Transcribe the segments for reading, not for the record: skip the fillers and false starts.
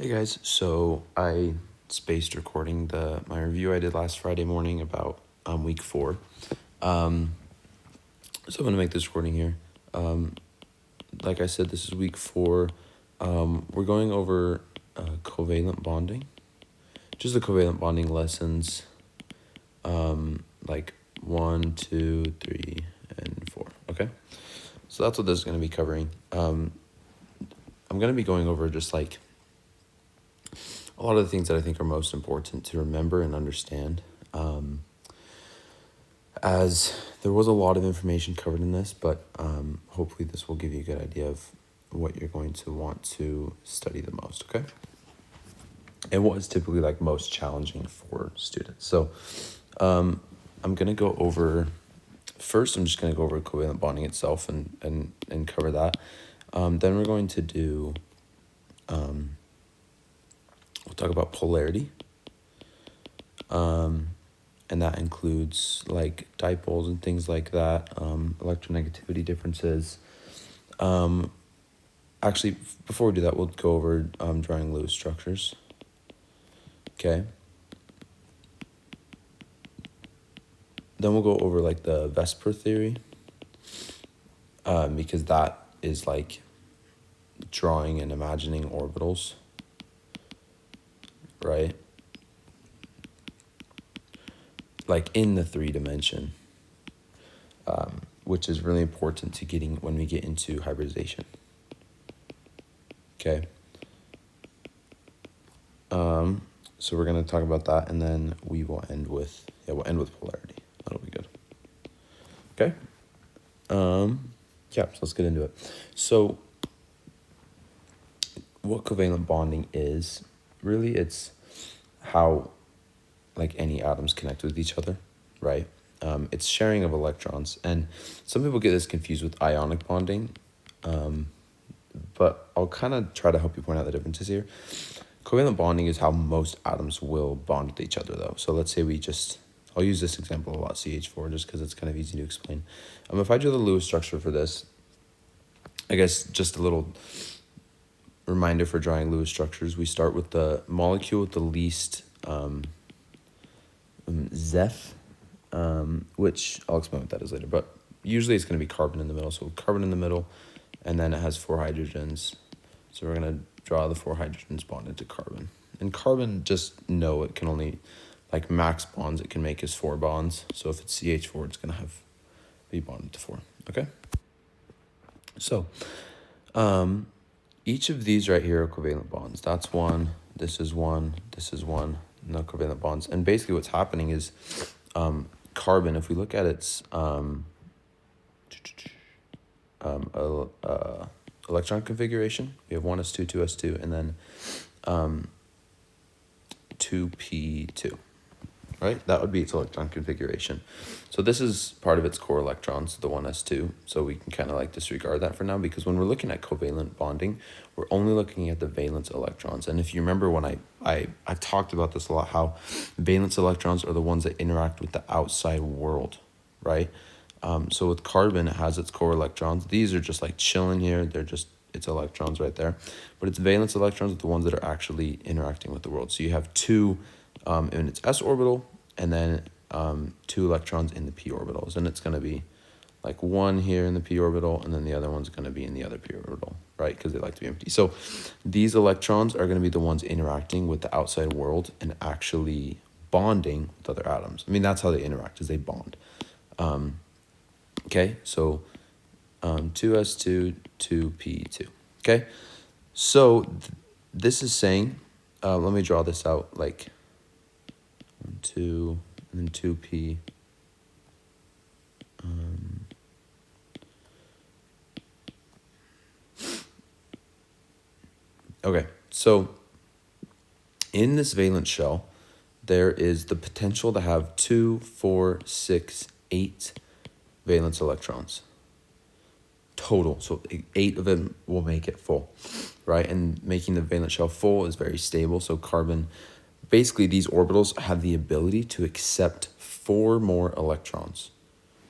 Hey guys, so I spaced recording my review I did last Friday morning about week 4. So I'm gonna make this recording here. Like I said, this is week 4. We're going over covalent bonding, just the covalent bonding lessons, like 1, 2, 3, and 4. Okay, so that's what this is gonna be covering. I'm gonna be going over just like a lot of the things that I think are most important to remember and understand, as there was a lot of information covered in this, but hopefully this will give you a good idea of what you're going to want to study the most, okay? And what is typically like most challenging for students. So I'm going to go over, first I'm just going to go over covalent bonding itself and cover that. Then we're going to do, we'll talk about polarity, and that includes like dipoles and things like that, electronegativity differences. Actually, before we do that, we'll go over drawing Lewis structures. Okay. Then we'll go over like the Vesper theory, because that is like drawing and imagining orbitals, right? Like in the 3-dimension, which is really important to getting when we get into hybridization. Okay. So we're gonna talk about that, and then we will end with polarity. That'll be good. Okay. So let's get into it. So what covalent bonding is, really it's how like any atoms connect with each other, right? It's sharing of electrons, and some people get this confused with ionic bonding, but I'll kind of try to help you point out the differences here. Covalent bonding is how most atoms will bond with each other, though. So let's say I'll use this example a lot, CH4, just because it's kind of easy to explain. If I drew the Lewis structure for this, I guess just a little reminder for drawing Lewis structures, we start with the molecule with the least Zeph, which I'll explain what that is later, but usually it's going to be carbon in the middle. So carbon in the middle, and then it has 4 hydrogens. So we're going to draw the 4 hydrogens bonded to carbon. And carbon, just know it can only, like max bonds it can make is 4 bonds. So if it's CH4, it's going to be bonded to 4, okay? So each of these right here are covalent bonds. That's 1, this is 1, this is 1, no covalent bonds. And basically what's happening is carbon, if we look at its electron configuration, we have 1s2, 2s2, and then 2p2, right? That would be its electron configuration. So this is part of its core electrons, the 1s2, so we can kind of like disregard that for now, because when we're looking at covalent bonding, we're only looking at the valence electrons. And if you remember when I've talked about this a lot, how valence electrons are the ones that interact with the outside world, right? So with carbon, it has its core electrons. These are just like chilling here. They're just its electrons right there. But its valence electrons are the ones that are actually interacting with the world. So you have 2 in its s orbital, and then 2 electrons in the p orbitals. And it's going to be like 1 here in the p orbital, and then the other one's going to be in the other p orbital, right? Because they like to be empty. So these electrons are going to be the ones interacting with the outside world and actually bonding with other atoms. I mean, that's how they interact, is they bond. Okay, so 2s2, 2p2. Okay, so this is saying, let me draw this out like 2 and then 2p. Okay, so in this valence shell, there is the potential to have 2, 4, 6, 8 valence electrons total. So 8 of them will make it full, right? And making the valence shell full is very stable. So carbon, basically these orbitals have the ability to accept 4 more electrons,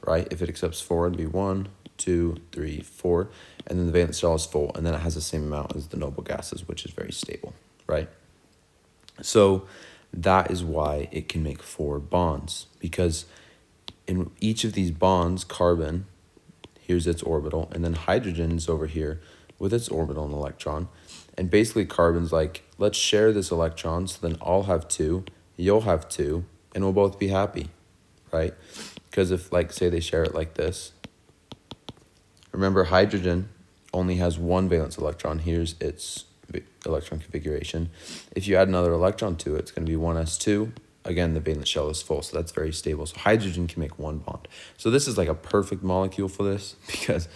right? If it accepts 4, it'd be 1, 2, 3, 4, and then the valence shell is full, and then it has the same amount as the noble gases, which is very stable, right? So that is why it can make 4 bonds, because in each of these bonds, carbon, here's its orbital, and then hydrogen is over here with its orbital and electron. And basically carbon's like, let's share this electron, so then I'll have 2, you'll have 2, and we'll both be happy, right? Because if, like, say they share it like this, remember hydrogen only has 1 valence electron. Here's its electron configuration. If you add another electron to it, it's going to be 1s2. Again, the valence shell is full, so that's very stable. So hydrogen can make 1 bond. So this is like a perfect molecule for this, because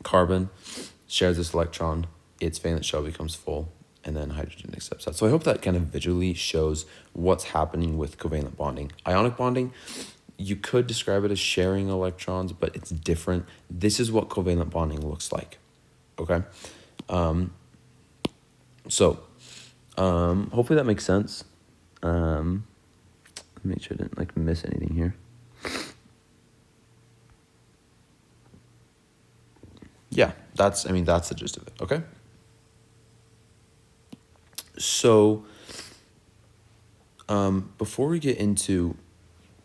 carbon shares this electron, its valence shell becomes full, and then hydrogen accepts that. So I hope that kind of visually shows what's happening with covalent bonding. Ionic bonding, you could describe it as sharing electrons, but it's different. This is what covalent bonding looks like, okay? Hopefully that makes sense. Let me make sure I didn't miss anything here. Yeah, that's the gist of it, okay? So, before we get into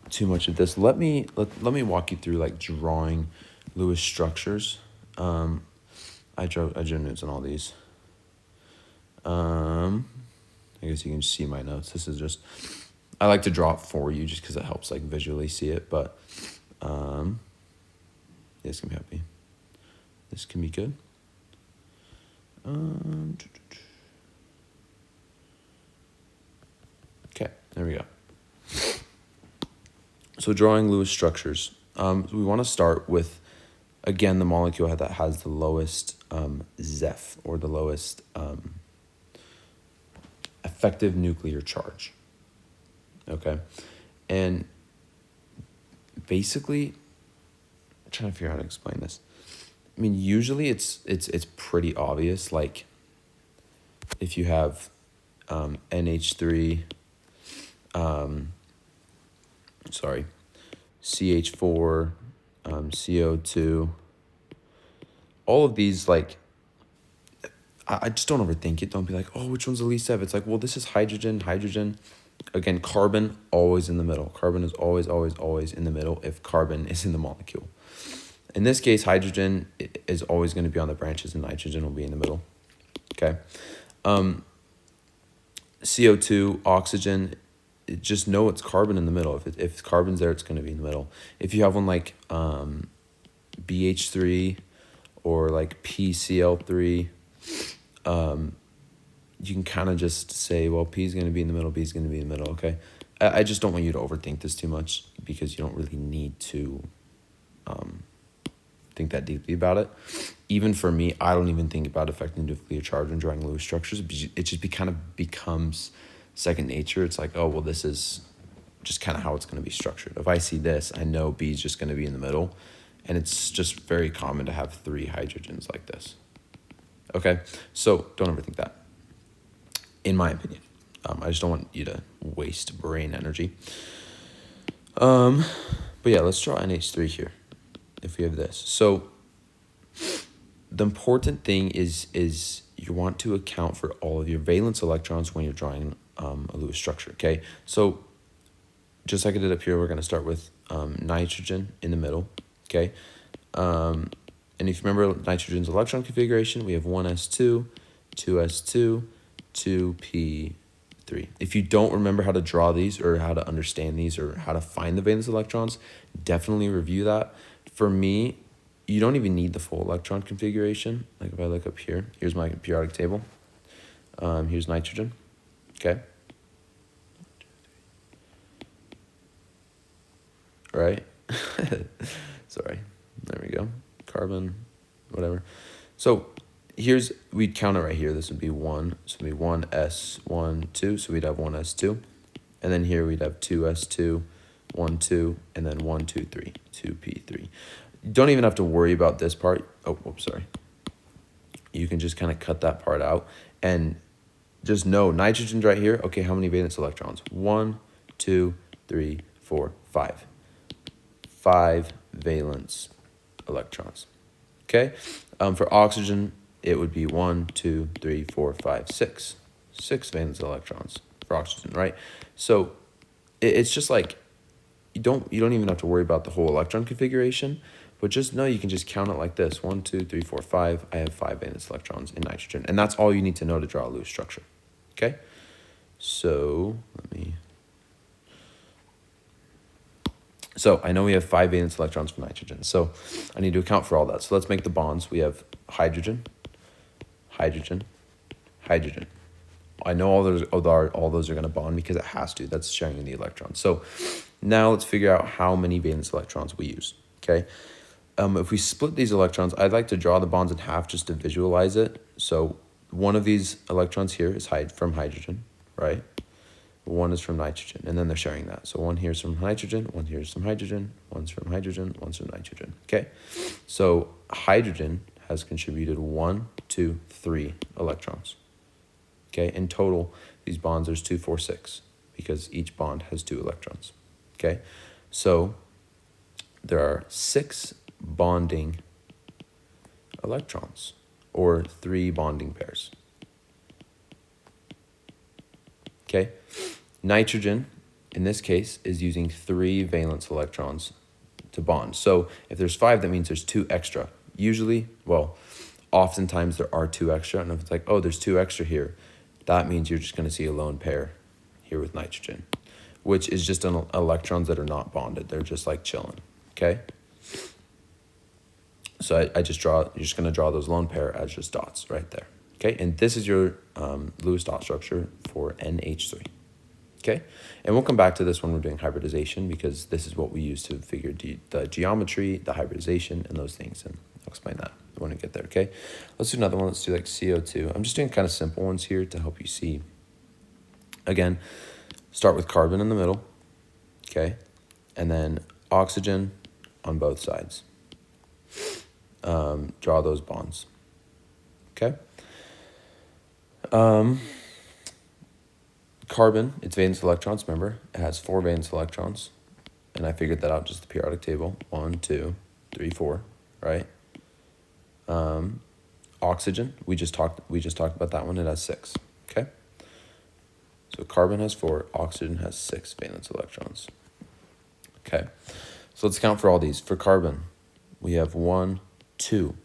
too much of this, let me walk you through like drawing Lewis structures. I drew notes on all these. I guess you can see my notes. This is just, I like to draw it for you just because it helps like visually see it, but this can be happy. This can be good. Okay, there we go. So drawing Lewis structures. We want to start with, again, the molecule that has the lowest Zeph, or the lowest effective nuclear charge. Okay, and basically, I'm trying to figure out how to explain this. I mean, usually it's pretty obvious. Like, if you have NH3, CH4, CO2, all of these, like, I just don't overthink it. Don't be like, oh, which one's the least F? It's like, well, this is hydrogen. Again, carbon, always in the middle. Carbon is always, always, always in the middle if carbon is in the molecule. In this case, hydrogen is always going to be on the branches and nitrogen will be in the middle. Okay. CO2, oxygen, just know it's carbon in the middle. If carbon's there, it's going to be in the middle. If you have one like BH3 or like PCl3, you can kind of just say, well, P is going to be in the middle, B is going to be in the middle, okay? I just don't want you to overthink this too much, because you don't really need to think that deeply about it. Even for me, I don't even think about affecting nuclear charge when drawing Lewis structures. It just kind of becomes second nature. It's like, oh, well, this is just kind of how it's going to be structured. If I see this, I know B is just going to be in the middle, and it's just very common to have 3 hydrogens like this. Okay, so don't overthink that, in my opinion. I just don't want you to waste brain energy. But yeah, let's draw NH3 here, if we have this. So the important thing is you want to account for all of your valence electrons when you're drawing a Lewis structure, okay? So just like I did up here, we're going to start with nitrogen in the middle, okay? And if you remember nitrogen's electron configuration, we have 1s2, 2s2, 2p3. If you don't remember how to draw these or how to understand these or how to find the valence electrons, definitely review that. For me, you don't even need the full electron configuration. Like if I look up here, here's my periodic table. Here's nitrogen, okay? Right? Sorry, there we go. Carbon, whatever. So we'd count it right here. This would be 1. So it'd be 1s, 1, 2. So we'd have 1s2. And then here we'd have 2s2, 1, 2, and then 1, 2, 3, 2p3. You don't even have to worry about this part. Oh, whoops, sorry. You can just kind of cut that part out. And just know nitrogen's right here. Okay, how many valence electrons? 1, 2, 3, 4, 5. 5 valence electrons. Okay, for oxygen, it would be 1, 2, 3, 4, 5, 6. 6 valence electrons for oxygen, right? So it's just like you don't even have to worry about the whole electron configuration, but just know you can just count it like this: 1, 2, 3, 4, 5. I have 5 valence electrons in nitrogen, and that's all you need to know to draw a Lewis structure. Okay, so I know we have 5 valence electrons for nitrogen, so I need to account for all that. So let's make the bonds. We have hydrogen, hydrogen, hydrogen. I know all those are going to bond because it has to. That's sharing in the electrons. So now let's figure out how many valence electrons we use. Okay. If we split these electrons, I'd like to draw the bonds in half just to visualize it. So one of these electrons here is from hydrogen, right? One is from nitrogen, and then they're sharing that. So one here is from nitrogen, one here is from hydrogen, one's from hydrogen, one's from nitrogen. Okay. So hydrogen has contributed 1, 2, 3 electrons. Okay, in total, these bonds, there's 2, 4, 6, because each bond has 2 electrons. Okay, so there are 6 bonding electrons, or 3 bonding pairs. Okay, nitrogen, in this case, is using 3 valence electrons to bond. So if there's 5, that means there's 2 extra. Usually, well, oftentimes there are 2 extra, and if it's like, oh, there's 2 extra here, that means you're just going to see a lone pair here with nitrogen, which is just electrons that are not bonded. They're just like chilling, okay? So you're just going to draw those lone pair as just dots right there, okay? And this is your Lewis dot structure for NH3, okay? And we'll come back to this when we're doing hybridization, because this is what we use to figure the geometry, the hybridization, and those things, and I'll explain that when we get there, okay? Let's do another one. Let's do like CO2. I'm just doing kind of simple ones here to help you see. Again, start with carbon in the middle, okay? And then oxygen on both sides. Draw those bonds, okay? Carbon, its valence electrons, remember, it has 4 valence electrons, and I figured that out just the periodic table. 1, 2, 3, 4, right? Oxygen, we just talked about that one. It has 6, okay? So carbon has 4, oxygen has 6 valence electrons. Okay, so let's count for all these. For carbon, we have 1, 2.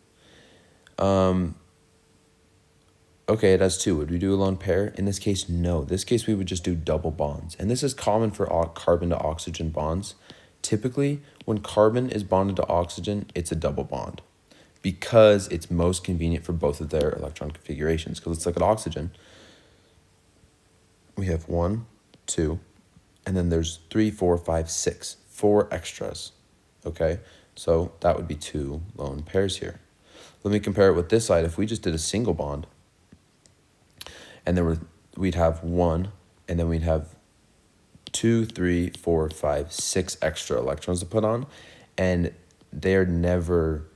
Okay, it has 2. Would we do a lone pair? In this case, no. In this case, we would just do double bonds. And this is common for carbon to oxygen bonds. Typically, when carbon is bonded to oxygen, it's a double bond, because it's most convenient for both of their electron configurations. Because let's look at oxygen. We have 1, 2, and then there's 3, 4, 5, 6. 4 extras, okay? So that would be 2 lone pairs here. Let me compare it with this side. If we just did a single bond, and we'd have 1, and then we'd have 2, 3, 4, 5, 6 extra electrons to put on, and you never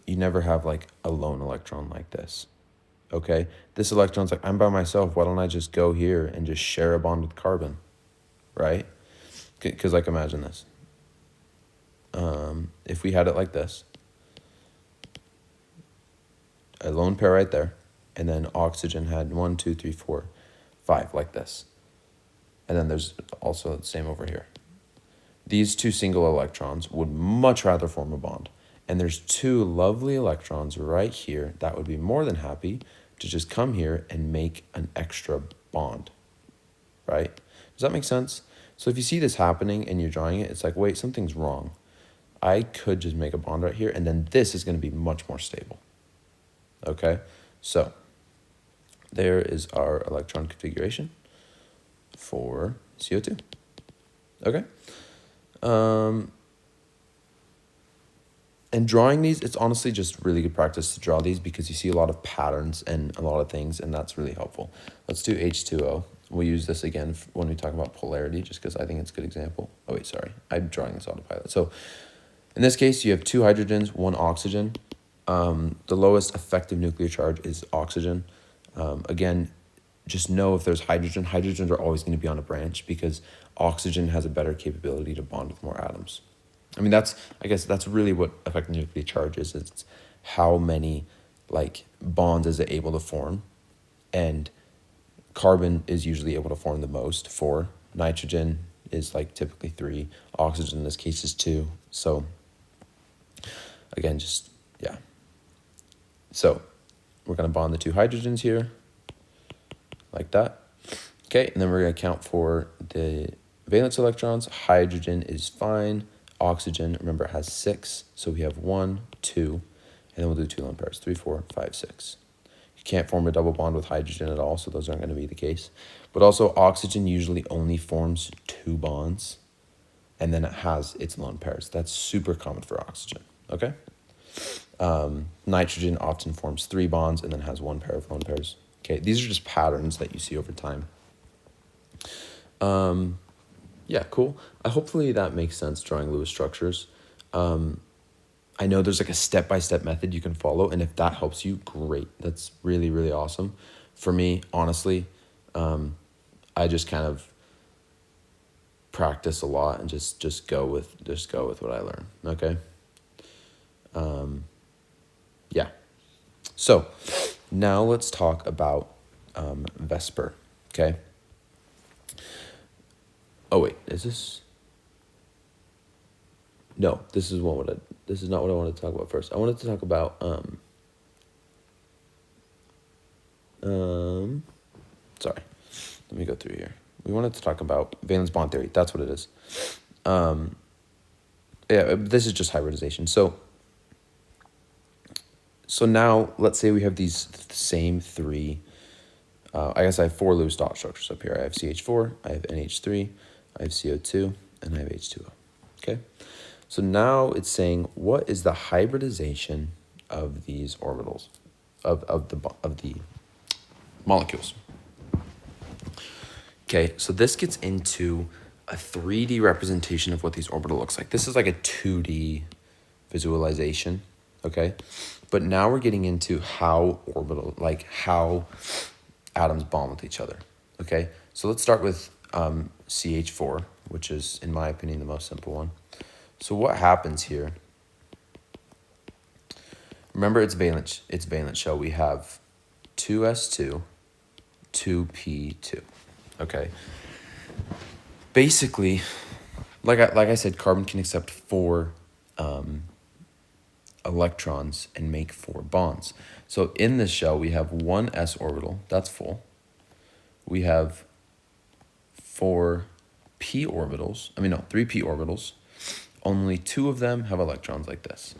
have like a lone electron like this, okay? This electron's like, I'm by myself, why don't I just go here and just share a bond with carbon, right? Because like, imagine this. If we had it like this, a lone pair right there, and then oxygen had 1, 2, 3, 4, 5 like this, and then there's also the same over here. These 2 single electrons would much rather form a bond, and there's 2 lovely electrons right here that would be more than happy to just come here and make an extra bond, right? Does that make sense? So if you see this happening and you're drawing it, it's like, wait, something's wrong. I could just make a bond right here, and then this is going to be much more stable. Okay, so there is our electron configuration for CO2. Okay. And drawing these, it's honestly just really good practice to draw these, because you see a lot of patterns and a lot of things, and that's really helpful. Let's do H2O. We'll use this again when we talk about polarity, just because I think it's a good example. Oh, wait, sorry. I'm drawing this autopilot. So in this case, you have 2 hydrogens, 1 oxygen. The lowest effective nuclear charge is oxygen. Again, just know if there's hydrogen, hydrogens are always going to be on a branch, because oxygen has a better capability to bond with more atoms. I mean, I guess that's really what effective nuclear charge is. It's how many like bonds is it able to form, and carbon is usually able to form the most, 4. Nitrogen is like typically 3. Oxygen in this case is 2. So again, just, yeah. So we're going to bond the 2 hydrogens here, like that. Okay, and then we're going to count for the valence electrons. Hydrogen is fine. Oxygen, remember, it has 6. So we have 1, 2, and then we'll do 2 lone pairs, 3, 4, 5, 6. You can't form a double bond with hydrogen at all, so those aren't going to be the case. But also, oxygen usually only forms 2 bonds, and then it has its lone pairs. That's super common for oxygen, okay? Nitrogen often forms 3 bonds and then has 1 pair of lone pairs. Okay, these are just patterns that you see over time. Yeah, cool. Hopefully that makes sense, drawing Lewis structures. I know there's like a step-by-step method you can follow, and if that helps you, great. That's really, really awesome. For me, honestly, I just kind of practice a lot and just go with what I learn. Okay. Yeah. So now let's talk about Vesper. Okay. Oh wait, is this? No, this is not what I wanted to talk about first. I wanted to talk about sorry. Let me go through here. We wanted to talk about valence bond theory. That's what it is. Yeah, this is just hybridization. So now let's say we have these same 3. I guess I have 4 Lewis dot structures up here. I have CH4, I have NH3, I have CO2, and I have H2O. Okay. So now it's saying, what is the hybridization of these orbitals, of the molecules? Okay, so this gets into a 3D representation of what these orbitals looks like. This is like a 2D visualization, okay? But now we're getting into how atoms bond with each other, okay? So let's start with CH4, which is, in my opinion, the most simple one. So what happens here, remember it's valence shell. We have 2s2, 2p2, okay? Basically, like I said, carbon can accept 4 electrons and make 4 bonds. So in this shell, we have 1 s orbital, that's full. We have 4 p orbitals, 3 p orbitals. Only 2 of them have electrons like this,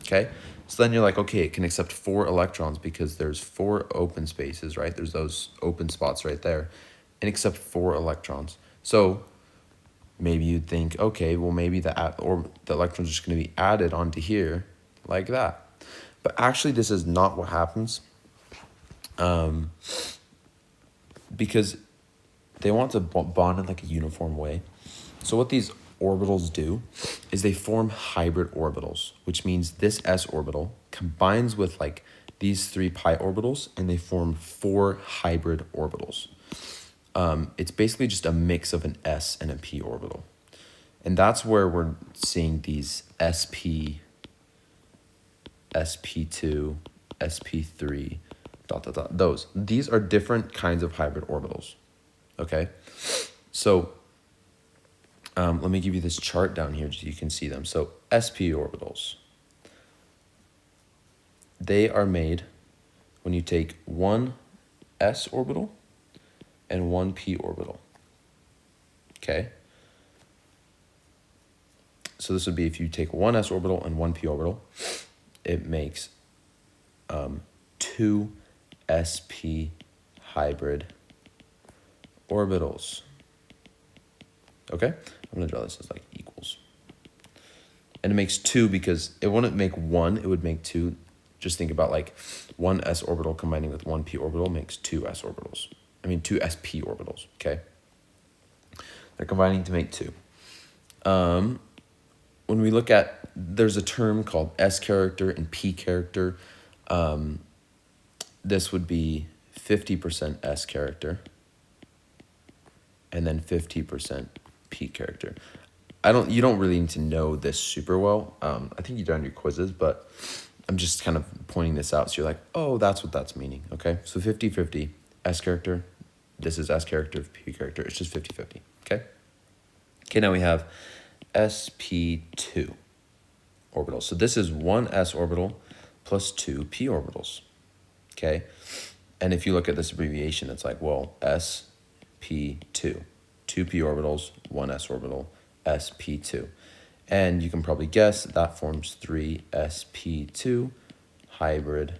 okay? So then you're like, okay, it can accept 4 electrons because there's 4 open spaces, right? There's those open spots right there, and accept 4 electrons. So maybe you'd think, okay, well, maybe the electrons are just going to be added onto here like that. But actually, this is not what happens, because they want to bond in like a uniform way. So what these orbitals do is they form hybrid orbitals, which means this s orbital combines with like these 3 pi orbitals, and they form 4 hybrid orbitals. It's basically just a mix of an s and a p orbital, and that's where we're seeing these sp, sp2, sp3, ... These are different kinds of hybrid orbitals. Okay, so let me give you this chart down here so you can see them. So sp orbitals, they are made when you take 1 s orbital and 1 p orbital. Okay, so this would be if you take 1 s orbital and 1 p orbital, it makes 2 sp hybrid orbitals. Okay, I'm gonna draw this as like equals, and it makes 2 because it wouldn't make 1, it would make 2. Just think about like 1 s orbital combining with 1 p orbital makes 2 s orbitals. 2 sp orbitals. Okay, they're combining to make 2. When we look at, there's a term called s character and p character. This would be 50% s character and then 50% p character. You don't really need to know this super well. I think you've done your quizzes, but I'm just kind of pointing this out so you're like, oh, that's what that's meaning, okay? So 50-50, S character, this is S character, P character, it's just 50-50, okay? Okay, now we have sp2 orbitals. So this is one s orbital plus two p orbitals, okay? And if you look at this abbreviation, it's like, well, sp2, two p orbitals, one s orbital, sp2. And you can probably guess that forms three sp2 hybrid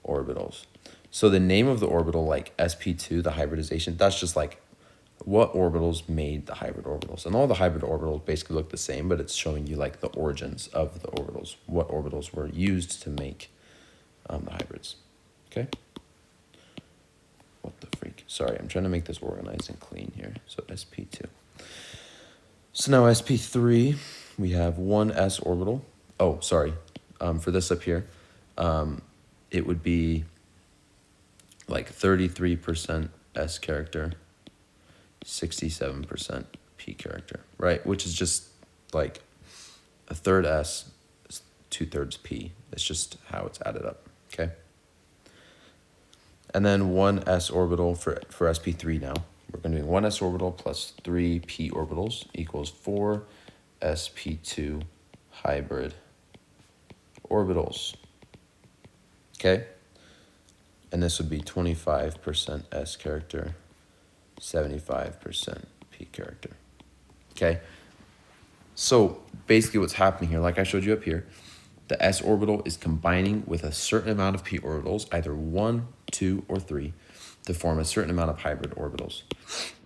orbitals. So the name of the orbital, like sp2, the hybridization, that's just like what orbitals made the hybrid orbitals. And all the hybrid orbitals basically look the same, but it's showing you like the origins of the orbitals, what orbitals were used to make the hybrids. Okay? What the freak? Sorry, I'm trying to make this organized and clean here. So sp2. So now sp3, we have one s orbital. Oh, sorry. For this up here, it would be like 33% s character, 67% p character, right? Which is just like a third s, 2/3 p. It's just how it's added up, okay? And then one s orbital for sp3 now. We're going to do one s orbital plus three p orbitals equals four sp2 hybrid orbitals, okay? And this would be 25% s character, 75% p character, okay? So basically what's happening here, like I showed you up here, the s orbital is combining with a certain amount of p orbitals, either 1, 2, or 3, to form a certain amount of hybrid orbitals.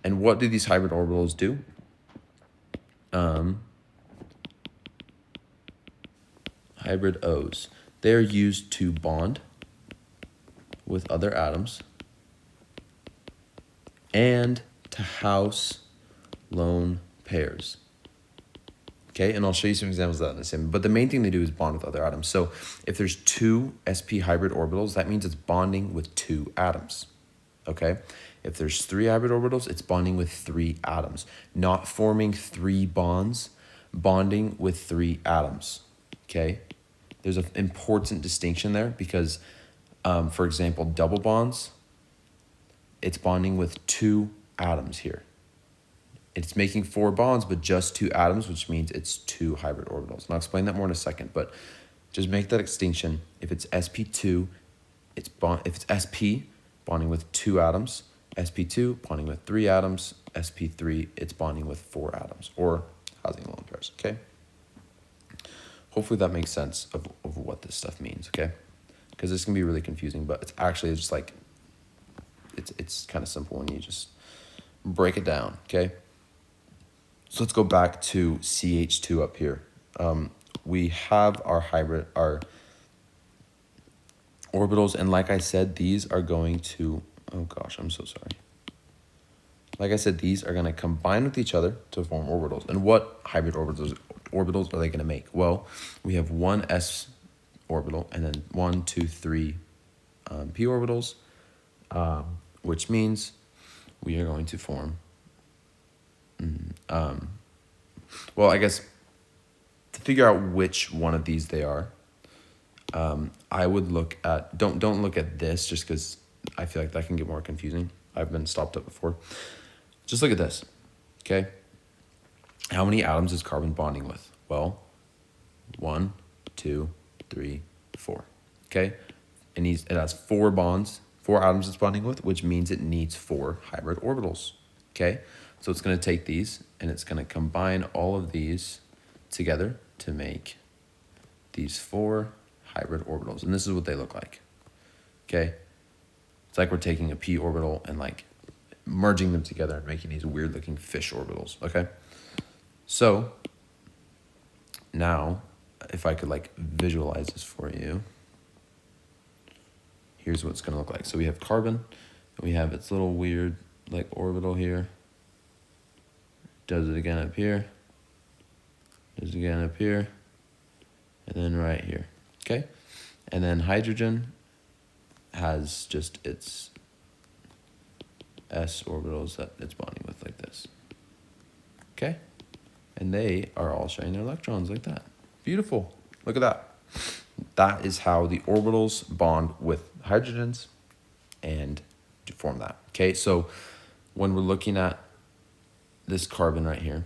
And what do these hybrid orbitals do? Hybrid O's. They're used to bond with other atoms and to house lone pairs. Okay, and I'll show you some examples of that in a second. But the main thing they do is bond with other atoms. So if there's two sp hybrid orbitals, that means it's bonding with two atoms. Okay, if there's three hybrid orbitals, it's bonding with three atoms, not forming three bonds, bonding with three atoms. Okay, there's an important distinction there because, for example, double bonds, it's bonding with two atoms here. It's making four bonds, but just two atoms, which means it's two hybrid orbitals. And I'll explain that more in a second, but just make that distinction. If it's sp2, if it's sp, bonding with two atoms, sp2, bonding with three atoms, sp3, it's bonding with four atoms, or housing lone pairs, okay? Hopefully that makes sense of what this stuff means, okay? Because this can be really confusing, but it's actually just like, it's kind of simple when you just break it down, okay? So let's go back to CH2 up here. We have our hybrid, our orbitals, and like I said, these are going to, oh gosh, I'm so sorry. Like I said, these are going to combine with each other to form orbitals. And what hybrid orbitals are they going to make? Well, we have one s orbital and then 1, 2, 3 p orbitals, which means we are going to form, well, I guess to figure out which one of these they are, I would look at, don't look at this just because I feel like that can get more confusing. I've been stopped up before. Just look at this, okay? How many atoms is carbon bonding with? Well, 1, 2, 3, 4, okay? It has four bonds, four atoms it's bonding with, which means it needs four hybrid orbitals, okay? So it's going to take these and it's going to combine all of these together to make these four hybrid orbitals. And this is what they look like, okay? It's like we're taking a p orbital and like merging them together and making these weird looking fish orbitals, okay? So now if I could like visualize this for you, here's what it's going to look like. So we have carbon, and we have its little weird like orbital here. Does it again up here. Does it again up here. And then right here. Okay? And then hydrogen has just its s orbitals that it's bonding with like this. Okay? And they are all sharing their electrons like that. Beautiful. Look at that. That is how the orbitals bond with hydrogens and to form that. Okay, so when we're looking at this carbon right here,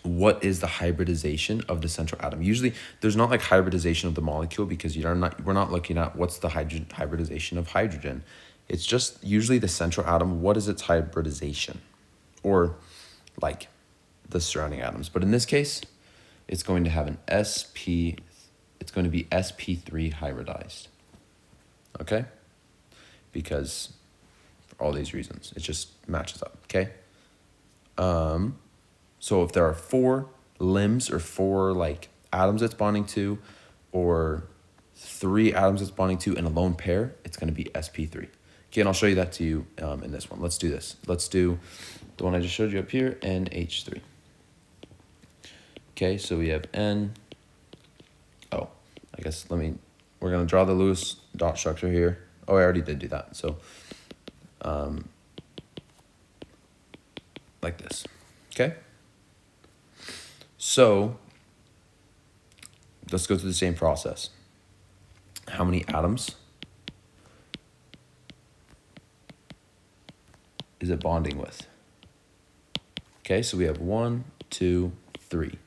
what is the hybridization of the central atom? Usually there's not like hybridization of the molecule because we're not looking at what's the hybridization of hydrogen. It's just usually the central atom, what is its hybridization? Or like the surrounding atoms. But in this case, it's going to have an it's going to be sp3 hybridized. Okay? Because for all these reasons, it just matches up, okay? So if there are 4 limbs or 4 like atoms it's bonding to, or 3 atoms it's bonding to in a lone pair, it's going to be sp3. Okay, and I'll show you that to you in this one. Let's do this. Let's do the one I just showed you up here, NH3. Okay, so we have N. Oh, I guess we're going to draw the Lewis dot structure here. Oh, I already did do that. So like this. Okay? So let's go through the same process. How many atoms is it bonding with? Okay, so we have 1, 2, 3.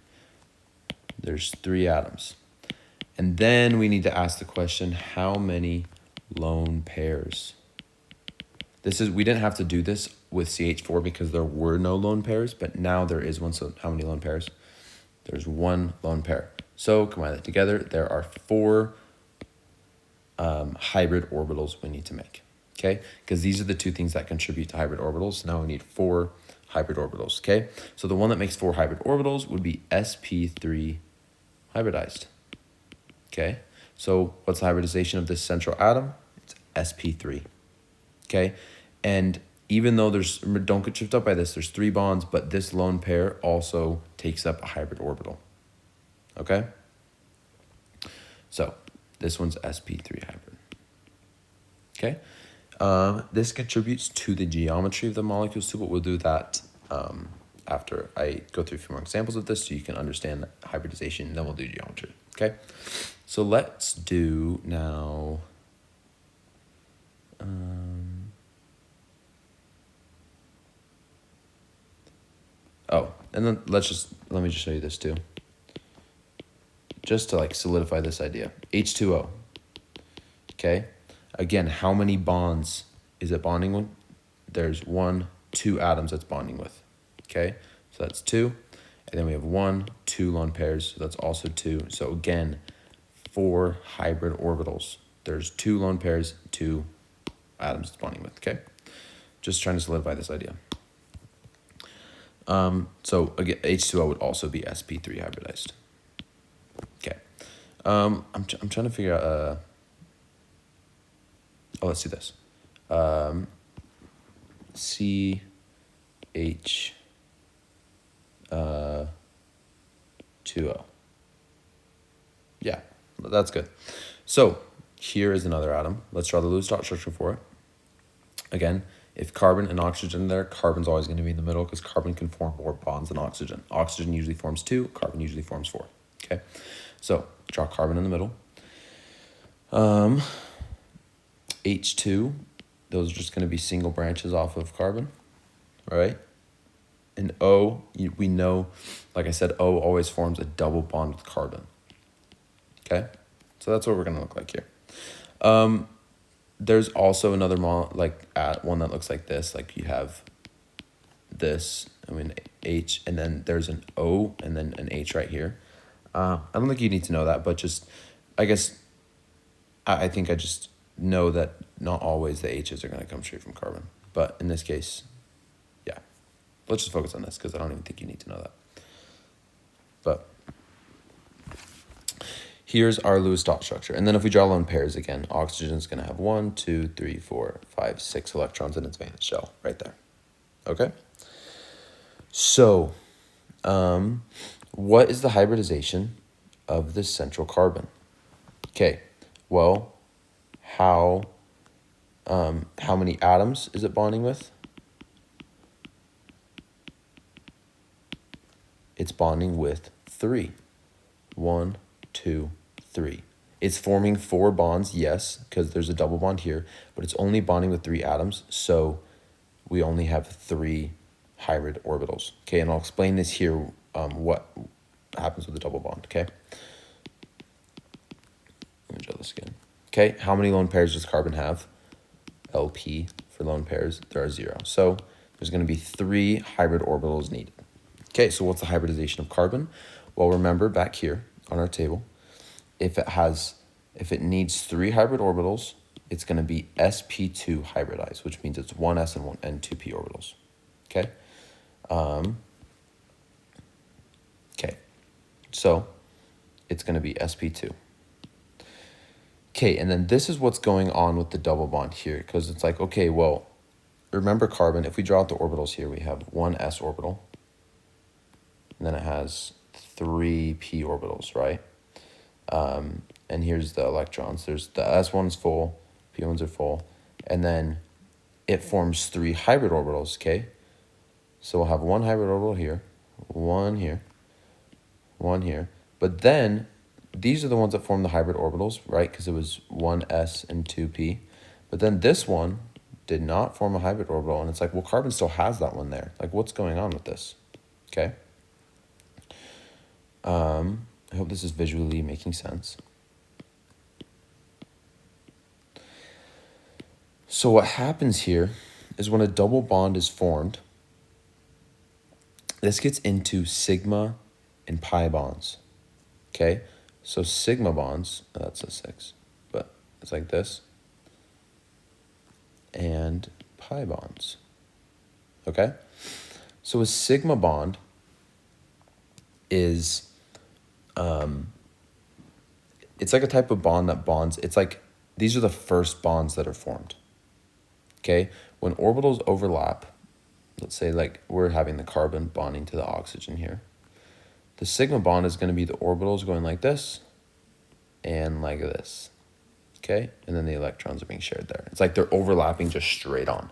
There's 3 atoms. And then we need to ask the question, how many lone pairs? We didn't have to do this with CH4 because there were no lone pairs, but now there is one. So how many lone pairs? There's 1 lone pair. So combine that together, there are 4 hybrid orbitals we need to make, okay? Because these are the 2 things that contribute to hybrid orbitals. Now we need 4 hybrid orbitals, okay? So the one that makes 4 hybrid orbitals would be sp3 hybridized, okay? So what's the hybridization of this central atom? It's sp3, okay? And even though don't get tripped up by this, there's 3 bonds, but this lone pair also takes up a hybrid orbital, okay? So this one's sp3 hybrid, okay? This contributes to the geometry of the molecules too, but we'll do that after I go through a few more examples of this so you can understand hybridization, and then we'll do geometry, okay? So let's do now... and then let me just show you this too. Just to like solidify this idea. H2O, okay? Again, how many bonds is it bonding with? There's 1, 2 atoms it's bonding with, okay? So that's 2. And then we have 1, 2 lone pairs, so that's also 2. So again, 4 hybrid orbitals. There's 2 lone pairs, 2 atoms it's bonding with, okay? Just trying to solidify this idea. So again, H2O would also be sp3 hybridized. Okay. I'm trying to figure out, let's do this. CH2O. Yeah, that's good. So here is another atom. Let's draw the Lewis dot structure for it. Again, if carbon and oxygen are there, carbon's always going to be in the middle because carbon can form more bonds than oxygen. Oxygen usually forms 2, carbon usually forms 4. Okay, so draw carbon in the middle. H2, those are just going to be single branches off of carbon, right? And O, we know, like I said, O always forms a double bond with carbon. Okay, so that's what we're going to look like here. There's also another one that looks like this. Like you have this, H, and then there's an O and then an H right here. I don't think you need to know that, but just, I guess, I think I just know that not always the H's are going to come straight from carbon. But in this case, yeah. Let's just focus on this because I don't even think you need to know that. But here's our Lewis dot structure. And then if we draw lone pairs again, oxygen is going to have 1, 2, 3, 4, 5, 6 electrons in its valence shell right there. Okay? So, what is the hybridization of this central carbon? Okay, well, how many atoms is it bonding with? It's bonding with 3. 1, 2, 3. It's forming 4 bonds, yes, because there's a double bond here, but it's only bonding with 3 atoms, so we only have 3 hybrid orbitals. Okay, and I'll explain this here, what happens with the double bond, okay? Let me draw this again. Okay, how many lone pairs does carbon have? LP for lone pairs, there are 0. So there's going to be 3 hybrid orbitals needed. Okay, so what's the hybridization of carbon? Well, remember back here on our table, if it needs 3 hybrid orbitals, it's going to be sp2 hybridized, which means it's 1s and 2p orbitals. Okay? Okay, so it's going to be sp2. Okay, and then this is what's going on with the double bond here, because it's like, okay, well, remember carbon, if we draw out the orbitals here, we have 1 s orbital, and then it has 3 p orbitals, right? And here's the electrons. There's the s1's full, p1s are full, and then it forms 3 hybrid orbitals, okay? So we'll have 1 hybrid orbital here, 1 here, 1 here, but then these are the ones that form the hybrid orbitals, right? Because it was 1s and 2p. But then this one did not form a hybrid orbital. And it's like, well, carbon still has that one there. Like, what's going on with this? Okay. I hope this is visually making sense. So what happens here is when a double bond is formed, this gets into sigma and pi bonds. Okay. So sigma bonds, that's a 6, but it's like this, and pi bonds, okay? So a sigma bond is, it's like a type of bond that bonds, it's like, these are the first bonds that are formed, okay? When orbitals overlap, let's say like we're having the carbon bonding to the oxygen here, the sigma bond is going to be the orbitals going like this and like this, okay? And then the electrons are being shared there. It's like they're overlapping just straight on.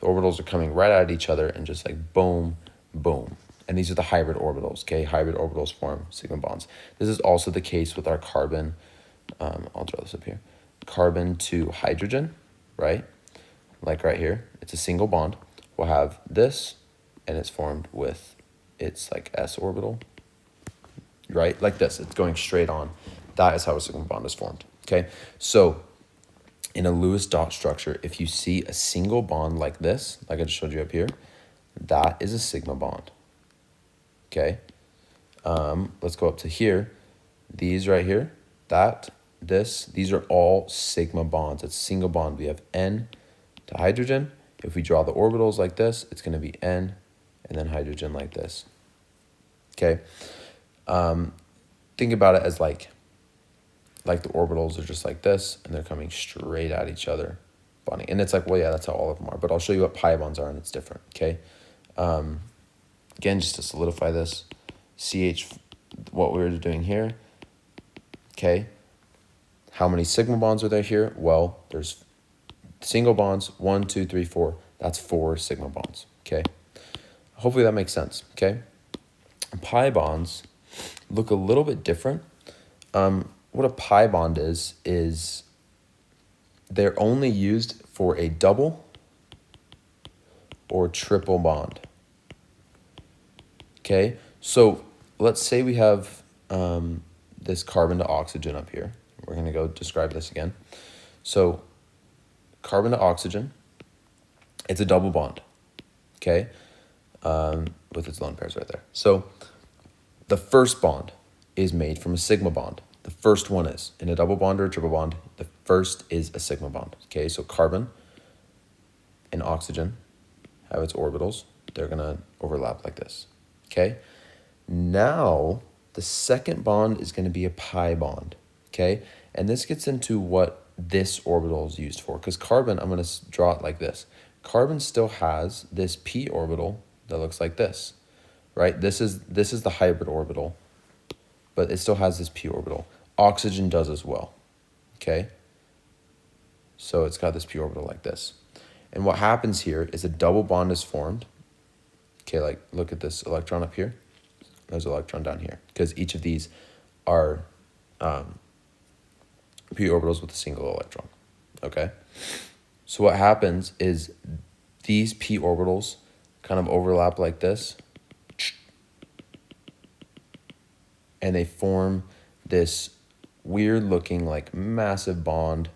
The orbitals are coming right at each other and just like boom, boom. And these are the hybrid orbitals, okay? Hybrid orbitals form sigma bonds. This is also the case with our carbon. I'll draw this up here. Carbon to hydrogen, right? Like right here, it's a single bond. We'll have this, and it's formed with its like s orbital, right? Like this, it's going straight on. That is how a sigma bond is formed, okay? So in a Lewis dot structure, if you see a single bond like this, like I just showed you up here, that is a sigma bond, okay? Let's go up to here. These right here, these are all sigma bonds. It's a single bond. We have N to hydrogen. If we draw the orbitals like this, it's going to be N and then hydrogen like this, okay? Think about it as like the orbitals are just like this, and they're coming straight at each other, bonding. And it's like, well, yeah, that's how all of them are. But I'll show you what pi bonds are, and it's different, okay? Again, just to solidify this, CH, what we were doing here, okay? How many sigma bonds are there here? Well, there's single bonds, 1, 2, 3, 4. That's 4 sigma bonds, okay? Hopefully that makes sense, okay? Pi bonds look a little bit different. What a pi bond is they're only used for a double or triple bond. Okay, so let's say we have this carbon to oxygen up here. We're going to go describe this again. So carbon to oxygen, it's a double bond, okay, with its lone pairs right there. So the first bond is made from a sigma bond. The first one is. In a double bond or a triple bond, the first is a sigma bond. Okay, so carbon and oxygen have its orbitals. They're going to overlap like this. Okay, now the second bond is going to be a pi bond. Okay, and this gets into what this orbital is used for. Because carbon, I'm going to draw it like this. Carbon still has this p orbital that looks like this, right? This is the hybrid orbital, but it still has this p orbital. Oxygen does as well, okay? So it's got this p orbital like this. And what happens here is a double bond is formed. Okay, like look at this electron up here. There's an electron down here because each of these are p orbitals with a single electron, okay? So what happens is these p orbitals kind of overlap like this, and they form this weird looking like massive bond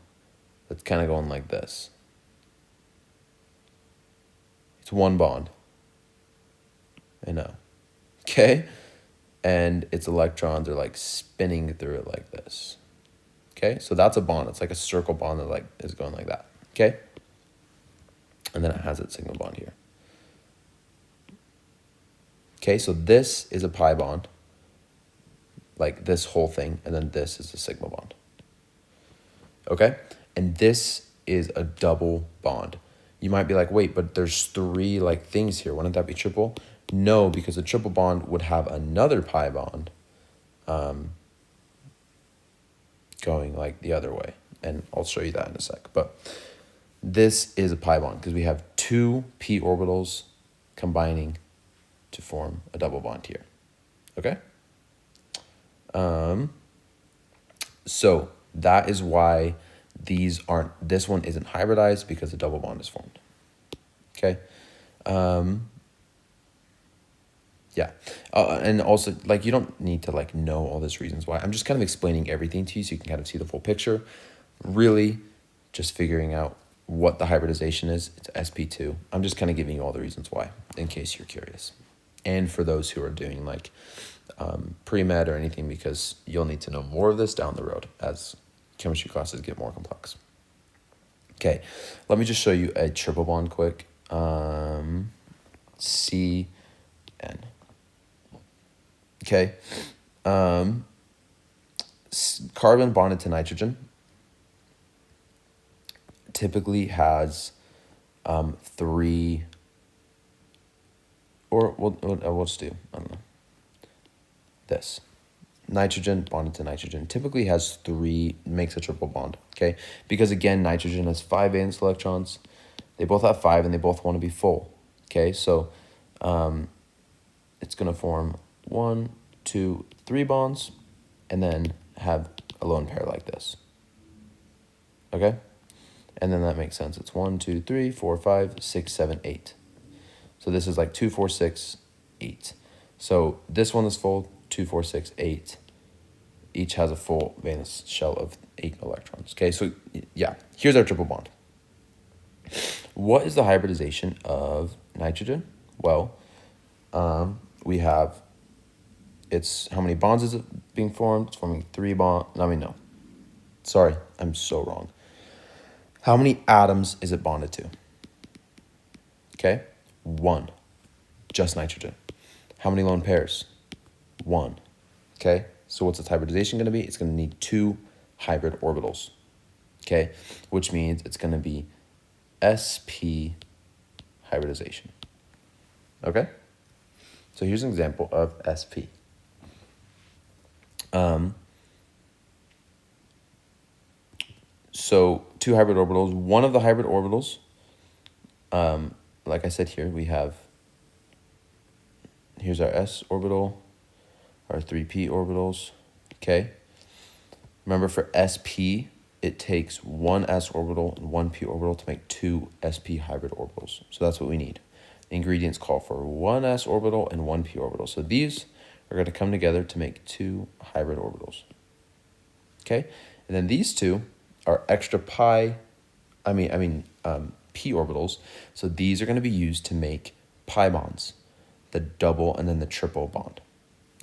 that's kind of going like this. It's one bond. I know. Okay? And its electrons are like spinning through it like this. Okay? So that's a bond. It's like a circle bond that like is going like that. Okay? And then it has its sigma bond here. Okay, so this is a pi bond, like this whole thing, and then this is a sigma bond. Okay? And this is a double bond. You might be like, wait, but there's 3 like things here. Wouldn't that be triple? No, because a triple bond would have another pi bond going like the other way. And I'll show you that in a sec. But this is a pi bond because we have 2 p orbitals combining to form a double bond here. Okay? So that is why this one isn't hybridized, because a double bond is formed. Okay? Yeah. And also, like, you don't need to like know all these reasons why. I'm just kind of explaining everything to you so you can kind of see the full picture. Really just figuring out what the hybridization is. It's sp2. I'm just kind of giving you all the reasons why in case you're curious. And for those who are doing like pre-med or anything, because you'll need to know more of this down the road as chemistry classes get more complex. Okay, let me just show you a triple bond quick. CN. Okay. Carbon bonded to nitrogen typically has 3, or we'll just do, I don't know, this. Nitrogen bonded to nitrogen typically has 3, makes a triple bond, okay? Because again, nitrogen has 5 valence electrons. They both have 5 and they both want to be full, okay? So it's going to form 1, 2, 3 bonds and then have a lone pair like this, okay? And then that makes sense. It's 1, 2, 3, 4, 5, 6, 7, 8. So this is like 2, 4, 6, 8. So this one is full, 2, 4, 6, 8. Each has a full valence shell of 8 electrons. Okay, so yeah, here's our triple bond. What is the hybridization of nitrogen? Well, we have, how many bonds is it being formed? It's forming 3 bonds. No. Sorry, I'm so wrong. How many atoms is it bonded to? Okay, 1. Just nitrogen. How many lone pairs? 1. Okay, so what's its hybridization going to be? It's going to need 2 hybrid orbitals. Okay, which means it's going to be sp hybridization. Okay, so here's an example of sp. So 2 hybrid orbitals. One of the hybrid orbitals, like I said here, we have, here's our s orbital, our 3p orbitals, okay? Remember, for sp, it takes 1 s orbital and 1 p orbital to make 2 sp hybrid orbitals. So that's what we need. The ingredients call for 1 s orbital and 1 p orbital. So these are going to come together to make 2 hybrid orbitals, okay? And then these 2 are extra p orbitals. So these are going to be used to make pi bonds, the double and then the triple bond.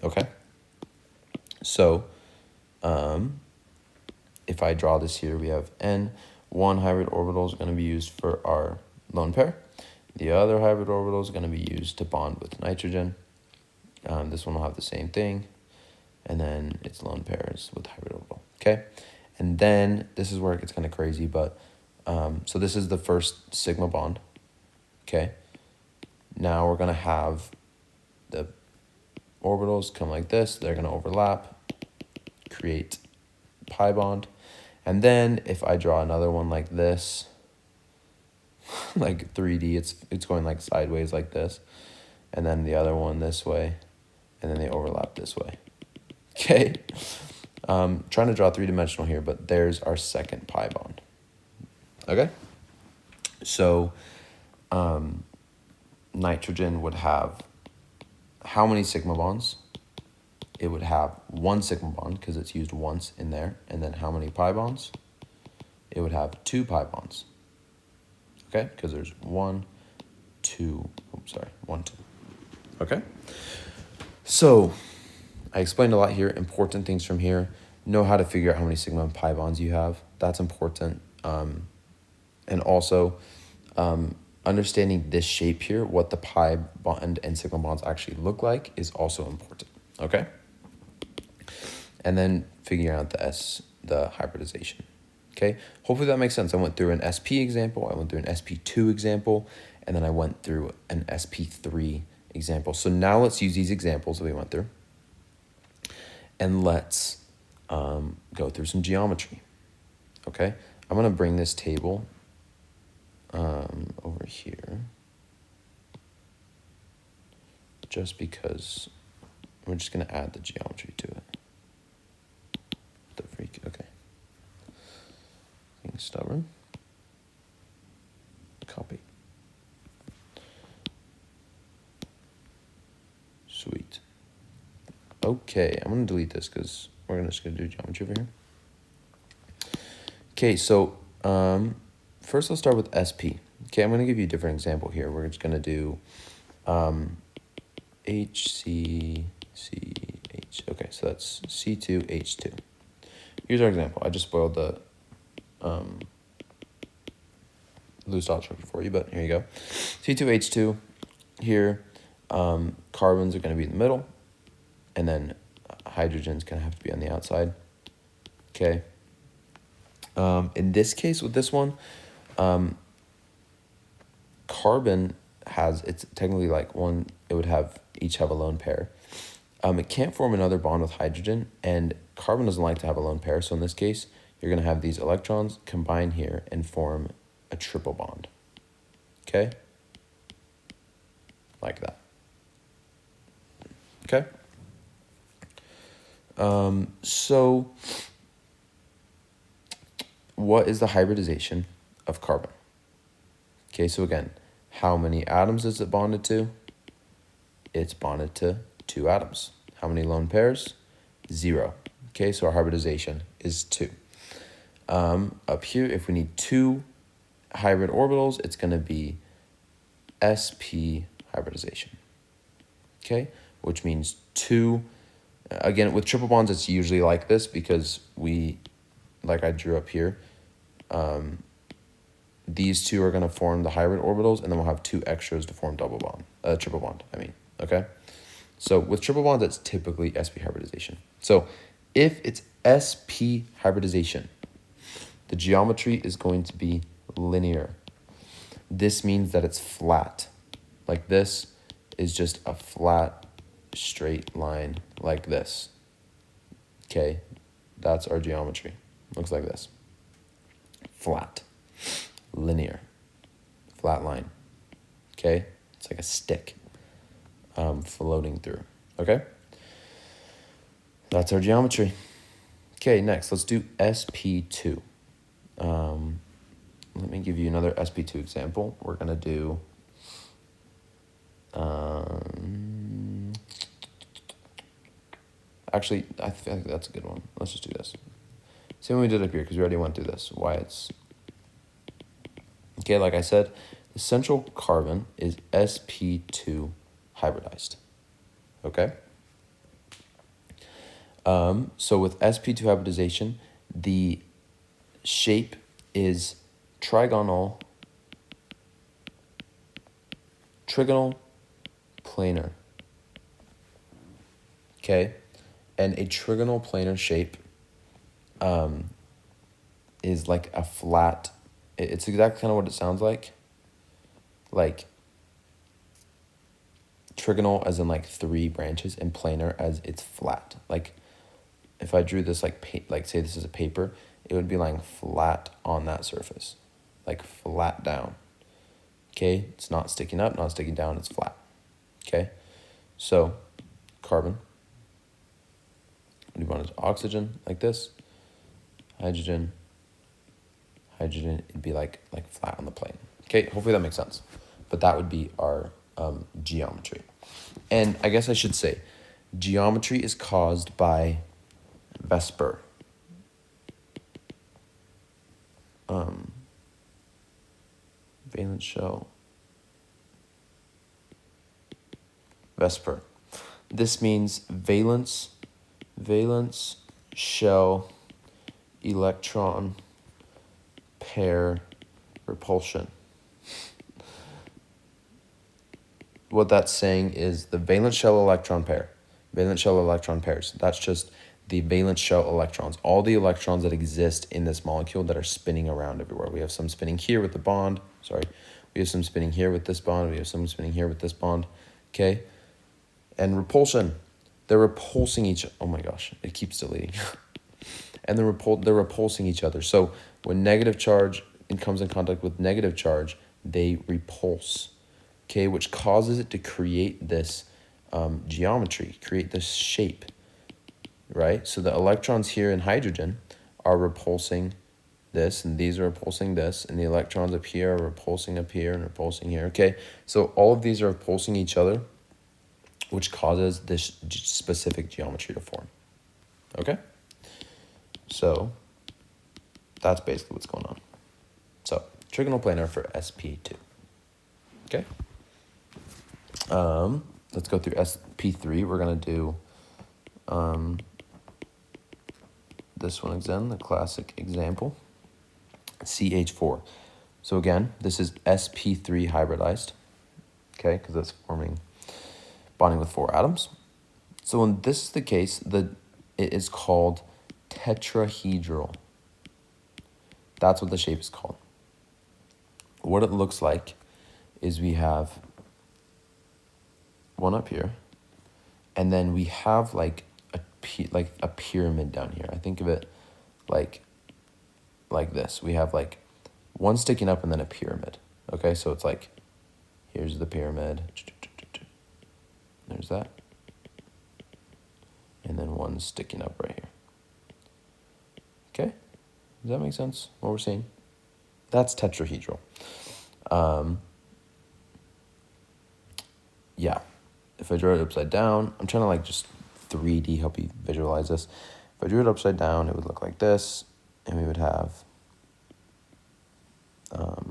Okay. So if I draw this here, we have N1 hybrid orbital is going to be used for our lone pair. The other hybrid orbital is going to be used to bond with nitrogen. This one will have the same thing. And then its lone pairs with hybrid orbital. Okay. And then this is where it gets kind of crazy, but so this is the first sigma bond. Okay. Now we're going to have the orbitals come like this. They're going to overlap, create pi bond. And then if I draw another one like this, like 3D, it's going like sideways like this. And then the other one this way. And then they overlap this way. Okay. Trying to draw three-dimensional here, but there's our second pi bond. Okay? So nitrogen would have how many sigma bonds? It would have one sigma bond because it's used once in there. And then how many pi bonds? It would have two pi bonds. Okay? Because there's one, two. Okay? So I explained a lot here. Important things from here. Know how to figure out how many sigma and pi bonds you have. That's important. And also understanding this shape here, what the pi bond and sigma bonds actually look like, is also important. Okay? And then figuring out the hybridization. Okay? Hopefully that makes sense. I went through an SP example, I went through an SP2 example, and then I went through an SP3 example. So now let's use these examples that we went through, and let's go through some geometry. Okay? I'm going to bring this table over here just because we're just going to add the geometry to it. The freak, okay. Being stubborn. Copy. Sweet. Okay, I'm going to delete this because we're just going to do geometry over here. Okay, so first let's start with SP. Okay, I'm going to give you a different example here. We're just going to do HCCH. Okay, so that's C2H2. Here's our example. I just spoiled the loose dot structure for you, but here you go. C2H2 here. Carbons are going to be in the middle, and then hydrogen's going to have to be on the outside. Okay. In this case, with this one, carbon has, it's technically like one, it would have, each have a lone pair. It can't form another bond with hydrogen, and carbon doesn't like to have a lone pair. So in this case, you're going to have these electrons combine here and form a triple bond. Okay? Like that. Okay? So what is the hybridization of carbon? Okay, so again, how many atoms is it bonded to? It's bonded to 2 atoms. How many lone pairs? 0. Okay, so our hybridization is 2. Up here, if we need 2 hybrid orbitals, it's going to be sp hybridization. Okay, which means 2. Again, with triple bonds, it's usually like this because we, like I drew up here, these 2 are going to form the hybrid orbitals, and then we'll have 2 extras to form triple bond, okay? So with triple bonds, it's typically sp hybridization. So if it's sp hybridization, the geometry is going to be linear. This means that it's flat. Like this is just a flat, straight line like this. Okay, that's our geometry. Looks like this. Flat, linear, flat line. Okay, it's like a stick floating through. Okay, that's our geometry. Okay, next let's do sp2. Let me give you another sp2 example. We're gonna do actually, I think that's a good one. Let's just do this. Same way we did up here, because we already went through this. Why it's... Okay, like I said, the central carbon is sp2 hybridized. Okay? So with sp2 hybridization, the shape is trigonal, planar. Okay? And a trigonal planar shape is like a flat, it's exactly kind of what it sounds like trigonal as in like 3 branches, and planar as it's flat. Like if I drew this like say this is a paper, it would be lying flat on that surface, like flat down. Okay, it's not sticking up, not sticking down, it's flat. Okay, so carbon What do you want? Is oxygen like this? Hydrogen, hydrogen. It'd be like flat on the plane. Okay, hopefully that makes sense. But that would be our geometry. And I guess I should say, geometry is caused by VSEPR. Valence shell. VSEPR. This means valence shell electron pair repulsion. What that's saying is the valence shell electron pair. Valence shell electron pairs. That's just the valence shell electrons. All the electrons that exist in this molecule that are spinning around everywhere. We have some spinning here with the bond. We have some spinning here with this bond. We have some spinning here with this bond. Okay? And repulsion. They're repulsing each... Oh my gosh. It keeps deleting. And they're repulsing each other. So when negative charge comes in contact with negative charge, they repulse. Okay? Which causes it to create this geometry, create this shape. Right? So the electrons here in hydrogen are repulsing this, and these are repulsing this, and the electrons up here are repulsing up here and repulsing here. Okay? So all of these are repulsing each other, which causes this specific geometry to form. Okay? So that's basically what's going on. So trigonal planar for sp2. Okay? Let's go through sp3. We're going to do this one again, the classic example, CH4. So again, this is sp3 hybridized, okay, because that's bonding with 4 atoms. So when this is the case, it is called tetrahedral. That's what the shape is called. What it looks like is we have one up here, and then we have like a pyramid down here. I think of it like this. We have like one sticking up and then a pyramid. Okay, so it's like, here's the pyramid. There's that. And then one sticking up right here. Okay, does that make sense, what we're seeing? That's tetrahedral. Yeah, if I draw it upside down, I'm trying to like just 3D help you visualize this. If I drew it upside down, it would look like this, and we would have, oh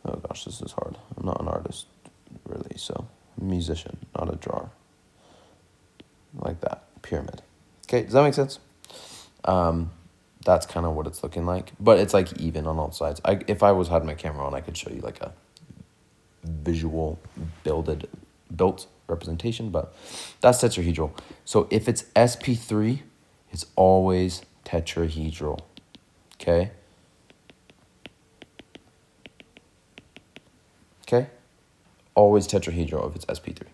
gosh, this is hard. I'm not an artist, really, so I'm a musician, not a drawer. Like that, pyramid. Okay, does that make sense? That's kind of what it's looking like, but it's like even on all sides. If I had my camera on, I could show you like a visual built representation, but that's tetrahedral. So if it's sp3, it's always tetrahedral. Okay? Okay? Always tetrahedral if it's sp3.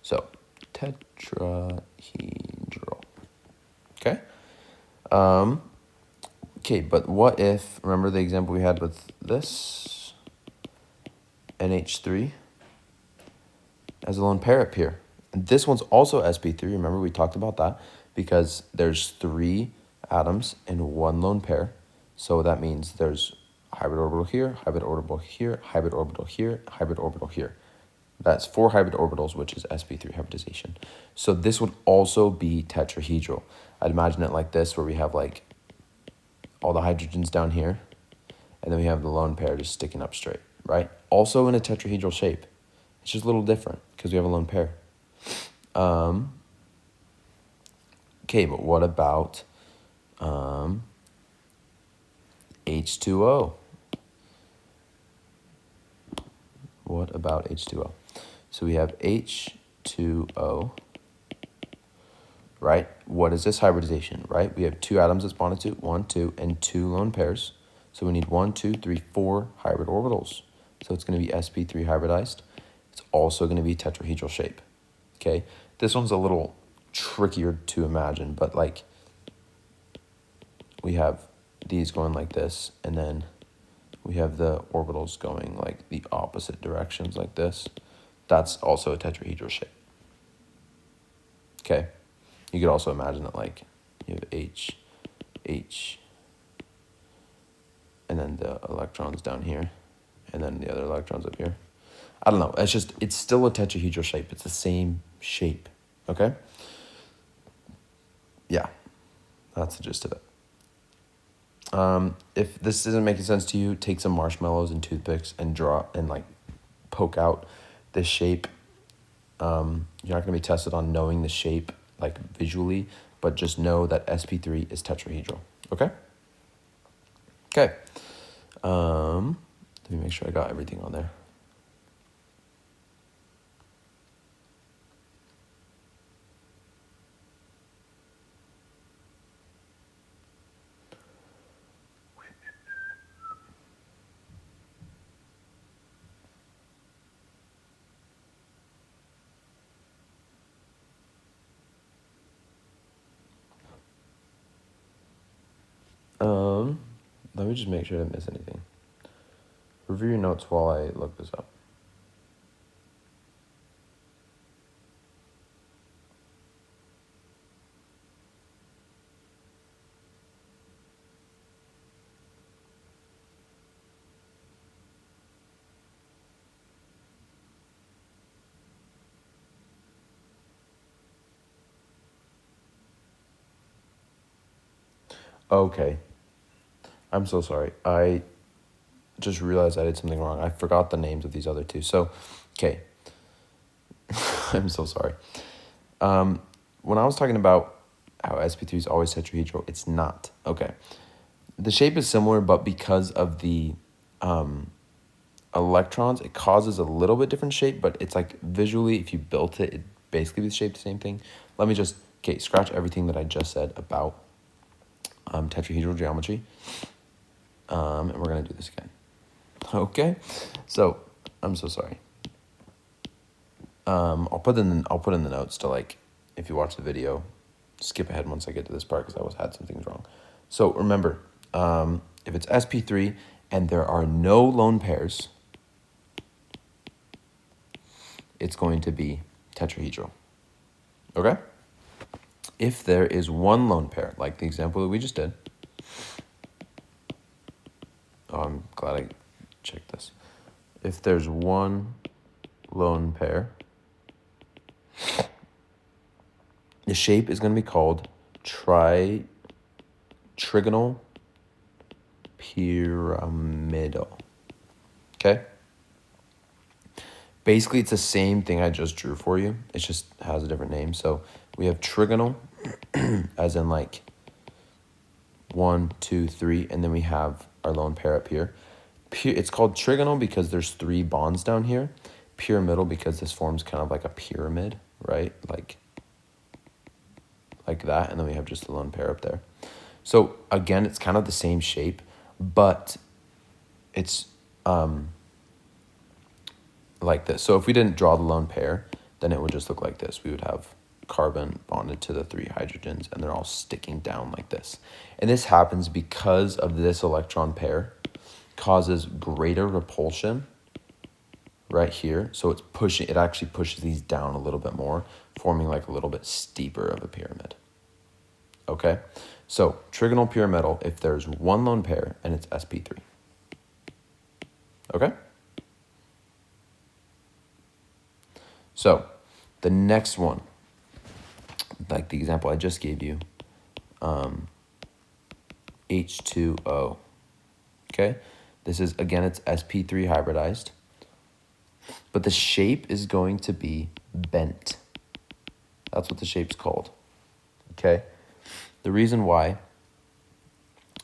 So, tetrahedral. Okay? Okay, but what if, remember the example we had with this? NH3 as a lone pair up here. And this one's also sp3. Remember we talked about that because there's 3 atoms in one lone pair. So that means there's hybrid orbital here, hybrid orbital here, hybrid orbital here, hybrid orbital here. That's 4 hybrid orbitals, which is sp3 hybridization. So this would also be tetrahedral. I'd imagine it like this, where we have like all the hydrogens down here, and then we have the lone pair just sticking up straight, right? Also in a tetrahedral shape. It's just a little different because we have a lone pair. Okay, but what about H2O? What about H2O? So we have H2O, right? What is this hybridization, right? We have 2 atoms that's bonded to 1, 2, and 2 lone pairs. So we need 1, 2, 3, 4 hybrid orbitals. So it's going to be sp3 hybridized. It's also going to be tetrahedral shape. Okay, this one's a little trickier to imagine, but like we have these going like this, and then we have the orbitals going like the opposite directions like this. That's also a tetrahedral shape. Okay. You could also imagine that like you have H, and then the electrons down here, and then the other electrons up here. I don't know. It's still a tetrahedral shape. It's the same shape. Okay? Yeah. That's the gist of it. If this isn't making sense to you, take some marshmallows and toothpicks and draw and like poke out this shape. You're not going to be tested on knowing the shape like visually, but just know that sp3 is tetrahedral. Okay? Okay. Let me make sure I got everything on there. Let me just make sure I didn't miss anything. Review your notes while I look this up. Okay. I'm so sorry. I just realized I did something wrong. I forgot the names of these other two. So, okay. I'm so sorry. When I was talking about how sp3 is always tetrahedral, it's not. Okay. The shape is similar, but because of the electrons, it causes a little bit different shape, but it's like visually, if you built it, it basically be shaped the same thing. Let me just, scratch everything that I just said about tetrahedral geometry. And we're going to do this again. Okay, so I'm so sorry. I'll put in the notes to like, if you watch the video, skip ahead once I get to this part because I had some things wrong. So remember, if it's sp3 and there are no lone pairs, it's going to be tetrahedral. Okay? If there is one lone pair, like the example that we just did, I'm glad I checked this. If there's one lone pair, the shape is going to be called trigonal pyramidal. Okay? Basically, it's the same thing I just drew for you. It just has a different name. So we have trigonal, as in like 1, 2, 3, and then we have our lone pair up here. It's called trigonal because there's 3 bonds down here. Pyramidal because this forms kind of like a pyramid, right? Like that, and then we have just the lone pair up there. So again, it's kind of the same shape, but it's like this. So if we didn't draw the lone pair, then it would just look like this. We would have carbon bonded to the 3 hydrogens, and they're all sticking down like this. And this happens because of this electron pair causes greater repulsion right here. So it actually pushes these down a little bit more, forming like a little bit steeper of a pyramid. Okay? So trigonal pyramidal if there's one lone pair and it's sp3. Okay? So the next one, like the example I just gave you, H2O. Okay? This is, again, it's sp3 hybridized. But the shape is going to be bent. That's what the shape's called. Okay? The reason why,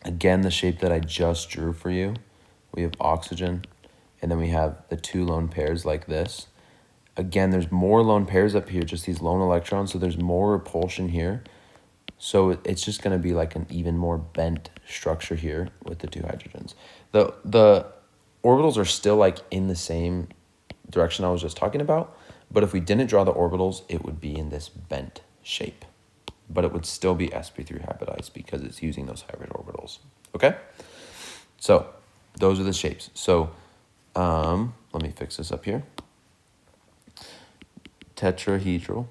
again, the shape that I just drew for you, we have oxygen, and then we have the 2 lone pairs like this. Again, there's more lone pairs up here, just these lone electrons, so there's more repulsion here. So it's just going to be like an even more bent structure here with the 2 hydrogens. The orbitals are still like in the same direction I was just talking about, but if we didn't draw the orbitals, it would be in this bent shape. But it would still be sp3 hybridized because it's using those hybrid orbitals. Okay? So those are the shapes. So let me fix this up here. Tetrahedral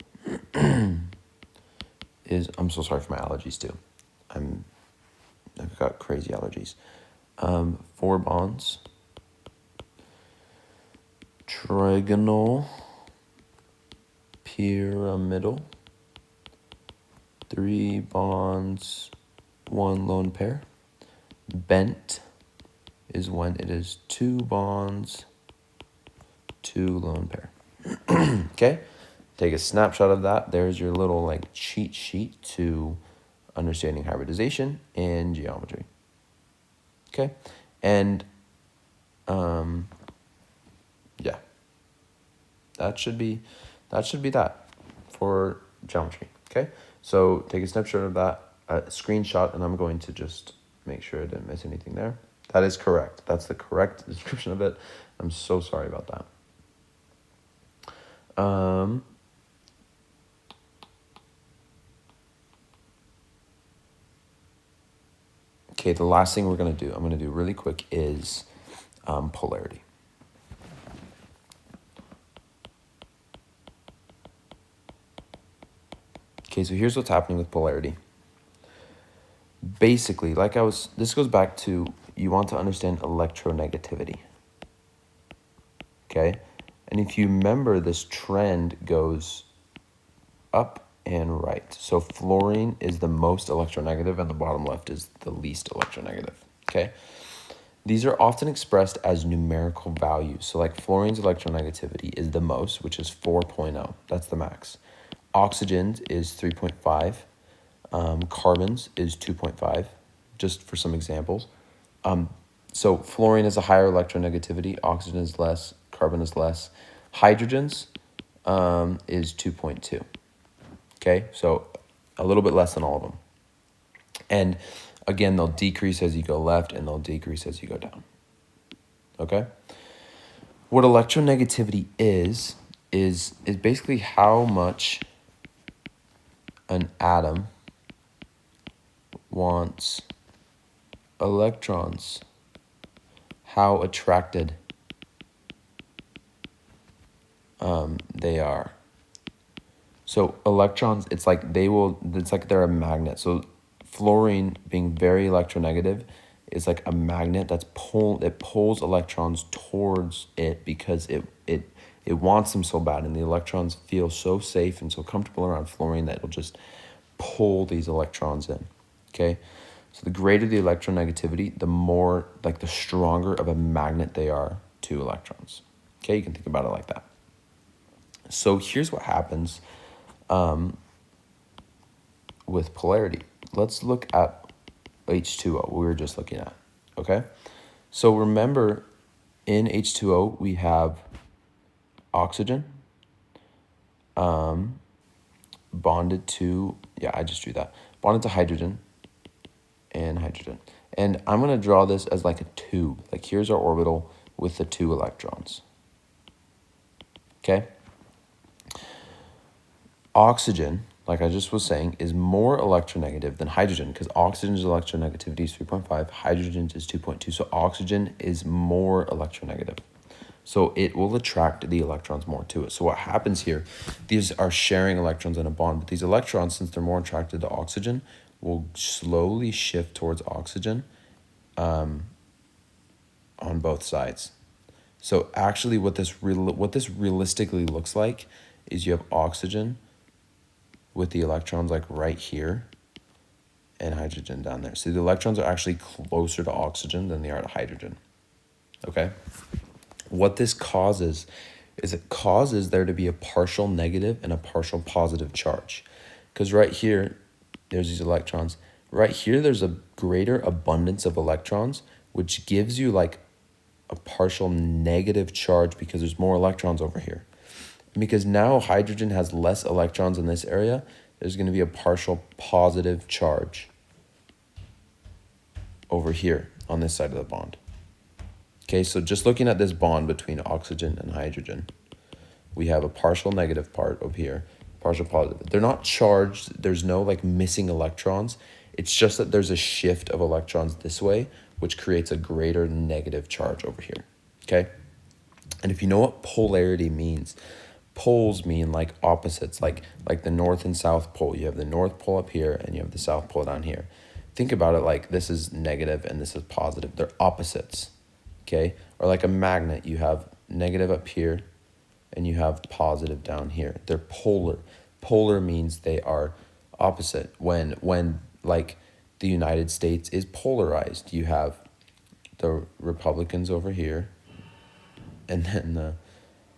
is, I'm so sorry for my allergies too. I've got crazy allergies. 4 bonds, trigonal, pyramidal, 3 bonds, 1 lone pair. Bent is when it is 2 bonds, 2 lone pair. Okay, take a snapshot of that. There's your little like cheat sheet to understanding hybridization and geometry. Okay, and yeah, that should be that for geometry. Okay, so take a snapshot of that, screenshot, and I'm going to just make sure I didn't miss anything there. That is correct. That's the correct description of it. I'm so sorry about that. Okay, the last thing I'm going to do really quick is polarity. Okay, so here's what's happening with polarity. Basically, this goes back to, you want to understand electronegativity. Okay, and if you remember, this trend goes up and right. So fluorine is the most electronegative, and the bottom left is the least electronegative. Okay, these are often expressed as numerical values. So like fluorine's electronegativity is the most, which is 4.0. That's the max. Oxygen's is 3.5. Carbon's is 2.5, just for some examples. So fluorine has a higher electronegativity, oxygen is less, carbon is less. Hydrogen's is 2.2. Okay, so a little bit less than all of them. And again, they'll decrease as you go left, and they'll decrease as you go down. Okay? What electronegativity is basically how much an atom wants electrons, how attracted they are. So electrons, it's like they're a magnet. So fluorine being very electronegative is like a magnet it pulls electrons towards it because it wants them so bad, and the electrons feel so safe and so comfortable around fluorine that it'll just pull these electrons in. Okay, so the greater the electronegativity, the more, like, the stronger of a magnet they are to electrons. Okay, you can think about it like that. So here's what happens with polarity. Let's look at H2O, we were just looking at. Okay, so remember, in H2O we have oxygen bonded to, bonded to hydrogen and hydrogen. And I'm going to draw this as like a tube. Like, here's our orbital with the 2 electrons. Okay? Oxygen, like I just was saying, is more electronegative than hydrogen, because oxygen's electronegativity is 3.5, hydrogen's is 2.2. So oxygen is more electronegative. So it will attract the electrons more to it. So what happens here, these are sharing electrons in a bond, but these electrons, since they're more attracted to oxygen, will slowly shift towards oxygen on both sides. So actually what this realistically looks like is you have oxygen with the electrons like right here and hydrogen down there. So the electrons are actually closer to oxygen than they are to hydrogen. Okay? What this causes is it causes there to be a partial negative and a partial positive charge. Because right here, there's these electrons. Right here, there's a greater abundance of electrons, which gives you like a partial negative charge because there's more electrons over here. And because now hydrogen has less electrons in this area, there's going to be a partial positive charge over here on this side of the bond. Okay, so just looking at this bond between oxygen and hydrogen, we have a partial negative part over here, partial positive. They're not charged. There's no like missing electrons. It's just that there's a shift of electrons this way, which creates a greater negative charge over here. Okay, and if you know what polarity means, Poles mean like opposites, like the North and South Pole. You have the North Pole up here and you have the South Pole down here. Think about it like this is negative and this is positive. They're opposites, okay? Or like a magnet, you have negative up here and you have positive down here. They're polar. Polar means they are opposite. When like the United States is polarized, you have the Republicans over here and then the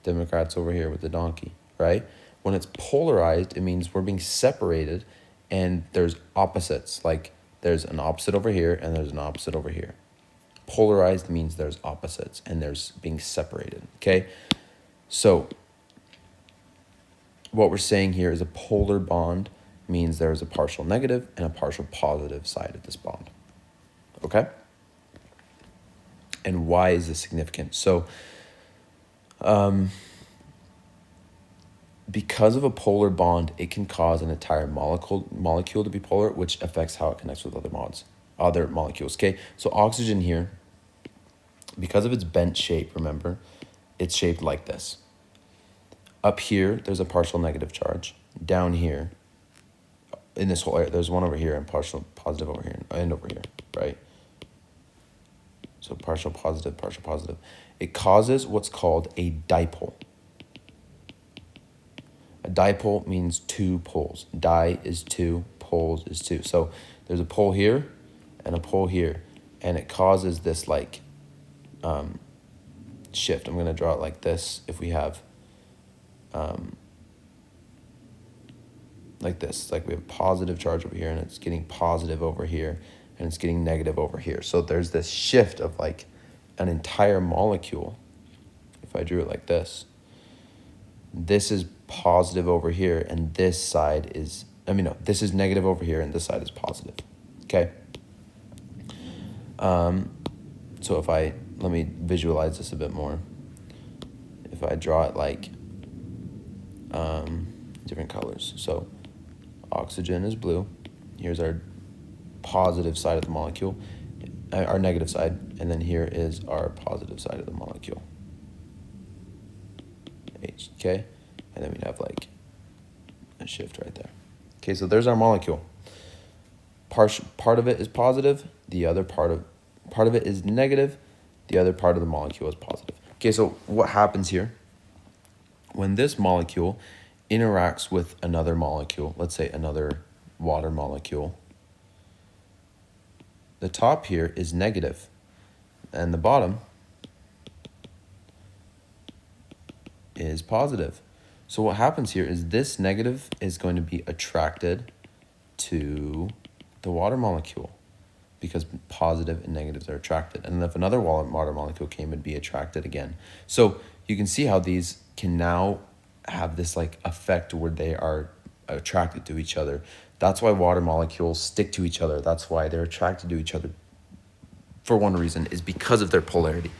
Democrats over here with the donkey, right? When it's polarized, it means we're being separated and there's opposites. Like there's an opposite over here and there's an opposite over here. Polarized means there's opposites and there's being separated, okay? So what we're saying here is a polar bond means there's a partial negative and a partial positive side of this bond, okay? And why is this significant? So because of a polar bond, it can cause an entire molecule to be polar, which affects how it connects with other molecules, okay? So oxygen here, because of its bent shape, remember, it's shaped like this. Up here, there's a partial negative charge. Down here, in this whole area, there's one over here and partial positive over here and over here, right? So partial positive, partial positive. It causes what's called a dipole. A dipole means two poles. Di is two, poles is two. So there's a pole here and a pole here, and it causes this like shift. I'm going to draw it like this. If we have like this, like we have positive charge over here and it's getting positive over here and it's getting negative over here. So there's this shift of like an entire molecule. If I drew it like this is positive over here and this side is, this is negative over here and this side is positive, okay? So let me visualize this a bit more. If I draw it like different colors. So oxygen is blue. Here's our positive side of the molecule, our negative side, and then here is our positive side of the molecule. H, okay? And then we'd have like a shift right there. Okay, so there's our molecule. Part of it is positive, the other part of it is negative, the other part of the molecule is positive. Okay, so what happens here? When this molecule interacts with another molecule, let's say another water molecule, the top here is negative, and the bottom is positive. So what happens here is this negative is going to be attracted to the water molecule because positive and negatives are attracted. And if another water molecule came, it'd be attracted again. So you can see how these can now have this like effect where they are attracted to each other. That's why water molecules stick to each other. That's why they're attracted to each other. For one reason is because of their polarity.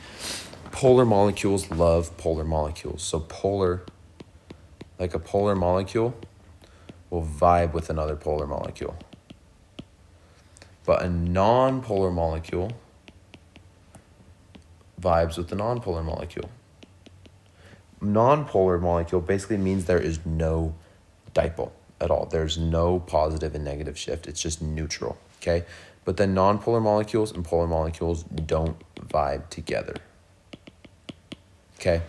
Polar molecules love polar molecules. So like a polar molecule will vibe with another polar molecule. But a non-polar molecule vibes with the non-polar molecule. Non-polar molecule basically means there is no dipole at all. There's no positive and negative shift. It's just neutral, okay? But then non-polar molecules and polar molecules don't vibe together, okay?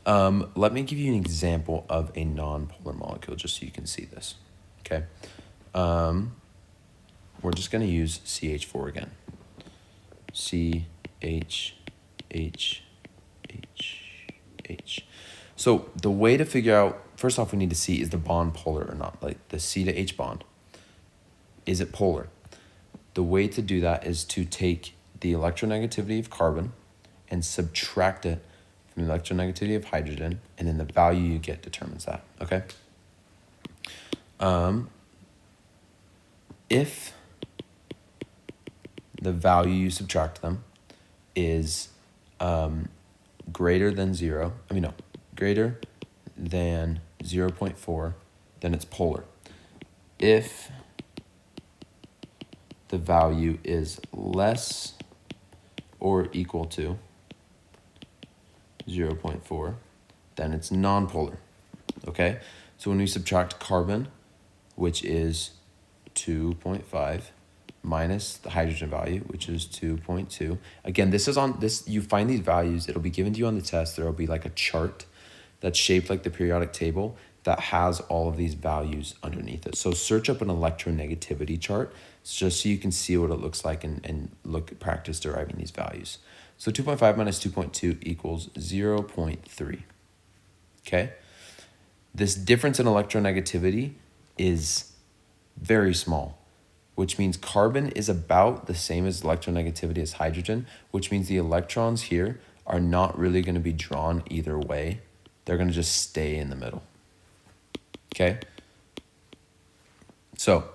Let me give you an example of a non-polar molecule just so you can see this, okay? We're just going to use CH4 again. CH. So the way to figure out, first off, we need to see is the bond polar or not, like the C to H bond. Is it polar? The way to do that is to take the electronegativity of carbon and subtract it from the electronegativity of hydrogen, and then the value you get determines that, okay? If the value you subtract them is greater than 0.4, then it's polar. If the value is less or equal to 0.4, then it's nonpolar, okay? So when we subtract carbon, which is 2.5, minus the hydrogen value, which is 2.2. Again, this is on this, you find these values, it'll be given to you on the test. There'll be like a chart that's shaped like the periodic table that has all of these values underneath it. So search up an electronegativity chart just so you can see what it looks like and practice deriving these values. So 2.5 minus 2.2 equals 0.3, okay? This difference in electronegativity is very small, which means carbon is about the same as electronegativity as hydrogen, which means the electrons here are not really going to be drawn either way. They're going to just stay in the middle. Okay? So,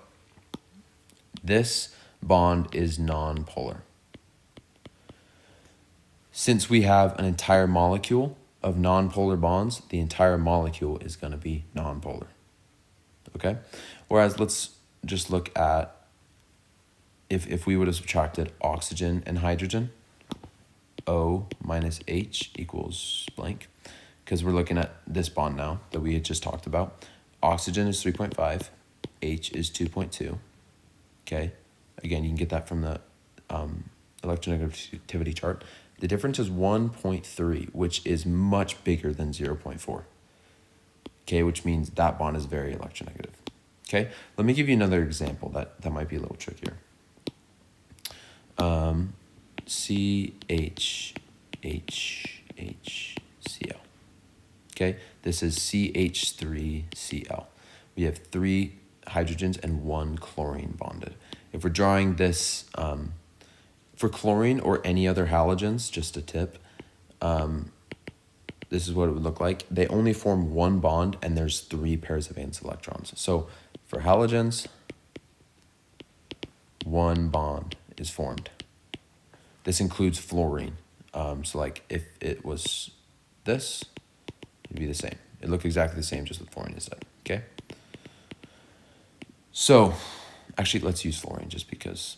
this bond is nonpolar. Since we have an entire molecule of nonpolar bonds, the entire molecule is going to be nonpolar. Okay? Whereas let's just look at if we would have subtracted oxygen and hydrogen, O minus H equals blank, because we're looking at this bond now that we had just talked about. Oxygen is 3.5, H is 2.2, okay? Again, you can get that from the electronegativity chart. The difference is 1.3, which is much bigger than 0.4, okay? Which means that bond is very electronegative, okay? Let me give you another example that might be a little trickier. CHHHCl. Okay, this is CH3Cl. We have 3 hydrogens and 1 chlorine bonded. If we're drawing this for chlorine or any other halogens, just a tip, this is what it would look like. They only form 1 bond and there's 3 pairs of valence electrons. So for halogens, 1 bond is formed. This includes fluorine. So like if it was this, it'd be the same. It looked exactly the same, just with fluorine instead, okay? So actually let's use fluorine just because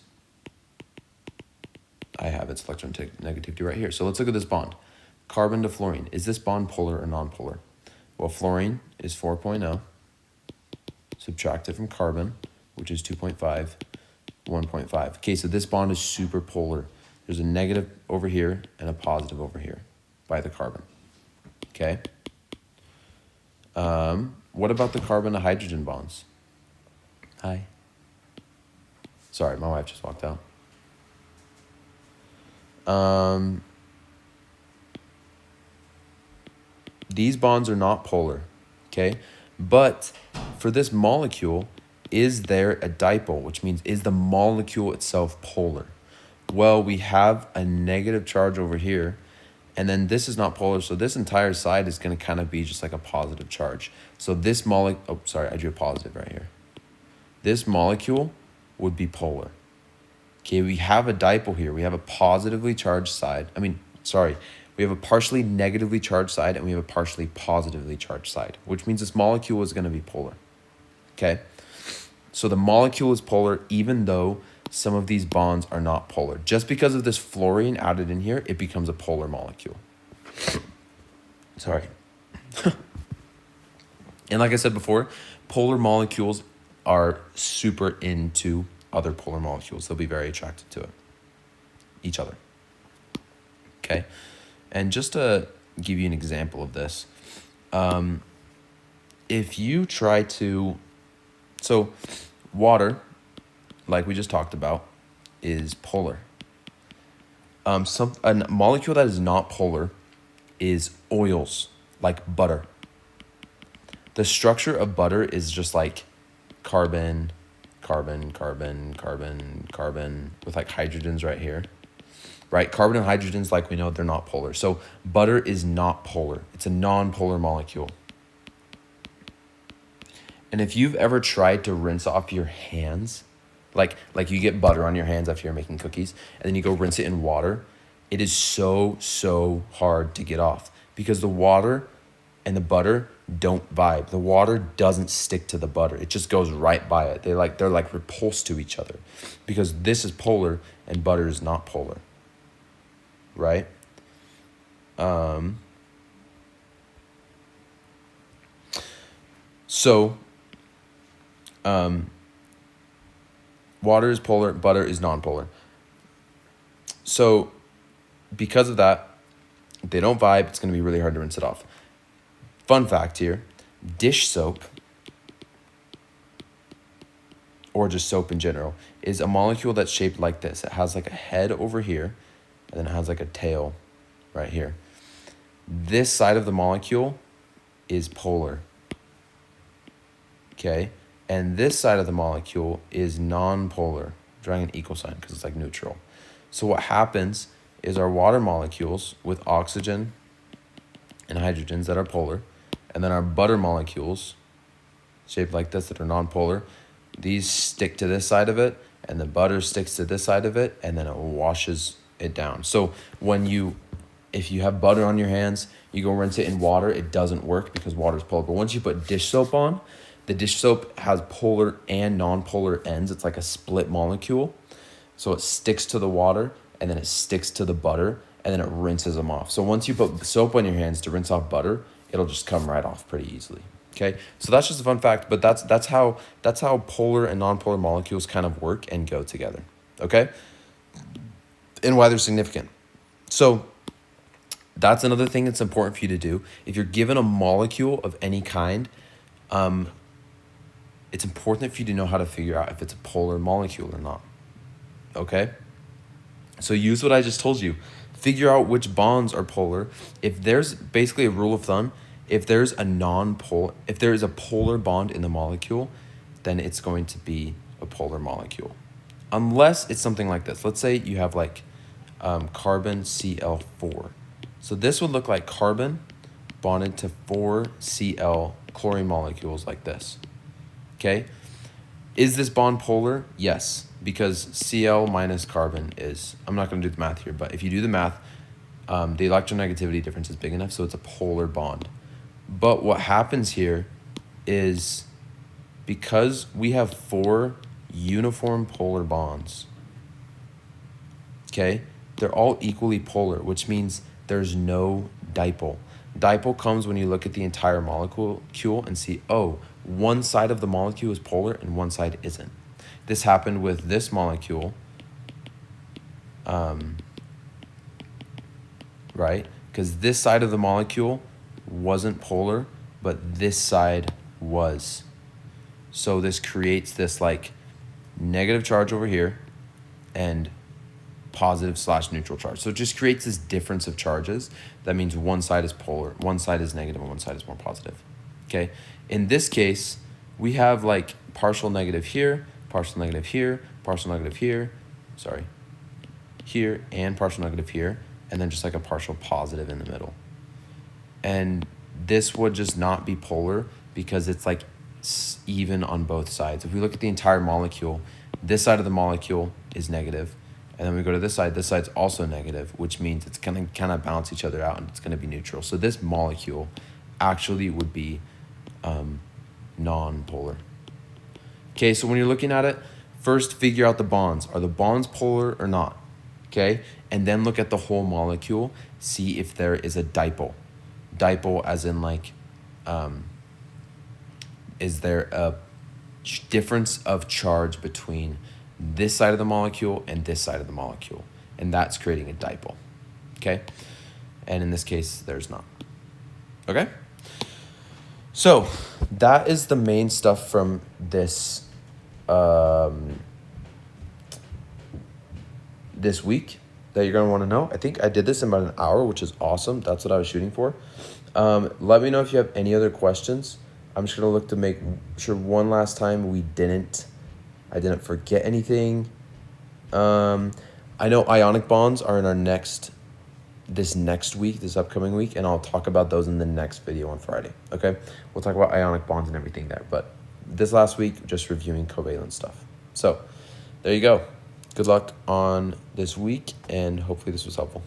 I have its electronegativity right here. So let's look at this bond. Carbon to fluorine. Is this bond polar or nonpolar? Well, fluorine is 4.0. Subtracted from carbon, which is 2.5, 1.5. Okay, so this bond is super polar. There's a negative over here and a positive over here by the carbon, okay? What about the carbon to hydrogen bonds? Hi. Sorry, my wife just walked out. These bonds are not polar, okay? But for this molecule, is there a dipole, which means is the molecule itself polar? Well, we have a negative charge over here, and then this is not polar, so this entire side is going to kind of be just like a positive charge. So this molecule, oh, sorry, I drew a positive right here. This molecule would be polar. Okay, we have a dipole here. We have a positively charged side. We have a partially negatively charged side, and we have a partially positively charged side, which means this molecule is going to be polar. Okay, so the molecule is polar even though some of these bonds are not polar. Just because of this fluorine added in here, it becomes a polar molecule. Sorry. And like I said before, polar molecules are super into other polar molecules. They'll be very attracted to each other. Okay. And just to give you an example of this, if you try to, so water, like we just talked about, is polar. A molecule that is not polar is oils, like butter. The structure of butter is just like carbon, carbon, carbon, carbon, carbon, with like hydrogens right here. Right? Carbon and hydrogens, like we know, they're not polar. So butter is not polar. It's a non-polar molecule. And if you've ever tried to rinse off your hands, like you get butter on your hands after you're making cookies, and then you go rinse it in water, it is so hard to get off because the water and the butter don't vibe. The water doesn't stick to the butter. It just goes right by it. They're like repulsed to each other because this is polar and butter is not polar. Right? So water is polar, butter is non-polar. So because of that, they don't vibe. It's going to be really hard to rinse it off. Fun fact here, dish soap, or just soap in general, is a molecule that's shaped like this. It has like a head over here, and then it has like a tail right here. This side of the molecule is polar, okay? And this side of the molecule is non-polar, drawing an equal sign because it's like neutral. So what happens is our water molecules with oxygen and hydrogens that are polar, and then our butter molecules shaped like this that are non-polar, these stick to this side of it, and the butter sticks to this side of it, and then it washes it down. So if you have butter on your hands, you go rinse it in water, it doesn't work because water is polar. But once you put dish soap on, the dish soap has polar and non-polar ends. It's like a split molecule. So it sticks to the water, and then it sticks to the butter, and then it rinses them off. So once you put soap on your hands to rinse off butter, it'll just come right off pretty easily. Okay, so that's just a fun fact, but that's how polar and non-polar molecules kind of work and go together. Okay, and why they're significant. So that's another thing that's important for you to do. If you're given a molecule of any kind, it's important for you to know how to figure out if it's a polar molecule or not. Okay, so use what I just told you. Figure out which bonds are polar. If there's basically a rule of thumb, if there's a polar bond in the molecule, then it's going to be a polar molecule. Unless it's something like this. Let's say you have like carbon Cl4. So this would look like carbon bonded to 4 Cl chlorine molecules like this. Okay? Is this bond polar? Yes, because Cl minus carbon is, I'm not going to do the math here, but if you do the math, the electronegativity difference is big enough, so it's a polar bond. But what happens here is because we have 4 uniform polar bonds, okay, they're all equally polar, which means there's no dipole. Dipole comes when you look at the entire molecule and see, oh, one side of the molecule is polar and one side isn't. This happened with this molecule, right? Because this side of the molecule wasn't polar, but this side was. So this creates this like negative charge over here and positive / neutral charge. So it just creates this difference of charges. That means one side is polar, one side is negative, and one side is more positive. Okay. In this case, we have like partial negative here, partial negative here, partial negative here, here, and partial negative here, and then just like a partial positive in the middle. And this would just not be polar because it's like even on both sides. If we look at the entire molecule, this side of the molecule is negative, and then we go to this side's also negative, which means it's going to kind of balance each other out and it's going to be neutral. So this molecule actually would be non-polar. Okay, so when you're looking at it, first figure out the bonds. Are the bonds polar or not? Okay, and then look at the whole molecule, see if there is a dipole. Dipole as in like, is there a difference of charge between this side of the molecule and this side of the molecule? And that's creating a dipole, okay? And in this case, there's not, okay? So that is the main stuff from this, this week that you're going to want to know. I think I did this in about an hour, which is awesome. That's what I was shooting for. Let me know if you have any other questions. I'm just going to look to make sure one last time I didn't forget anything. I know ionic bonds are in our this upcoming week, and I'll talk about those in the next video on Friday, okay? We'll talk about ionic bonds and everything there, but this last week, just reviewing covalent stuff. So there you go. Good luck on this week, and hopefully this was helpful.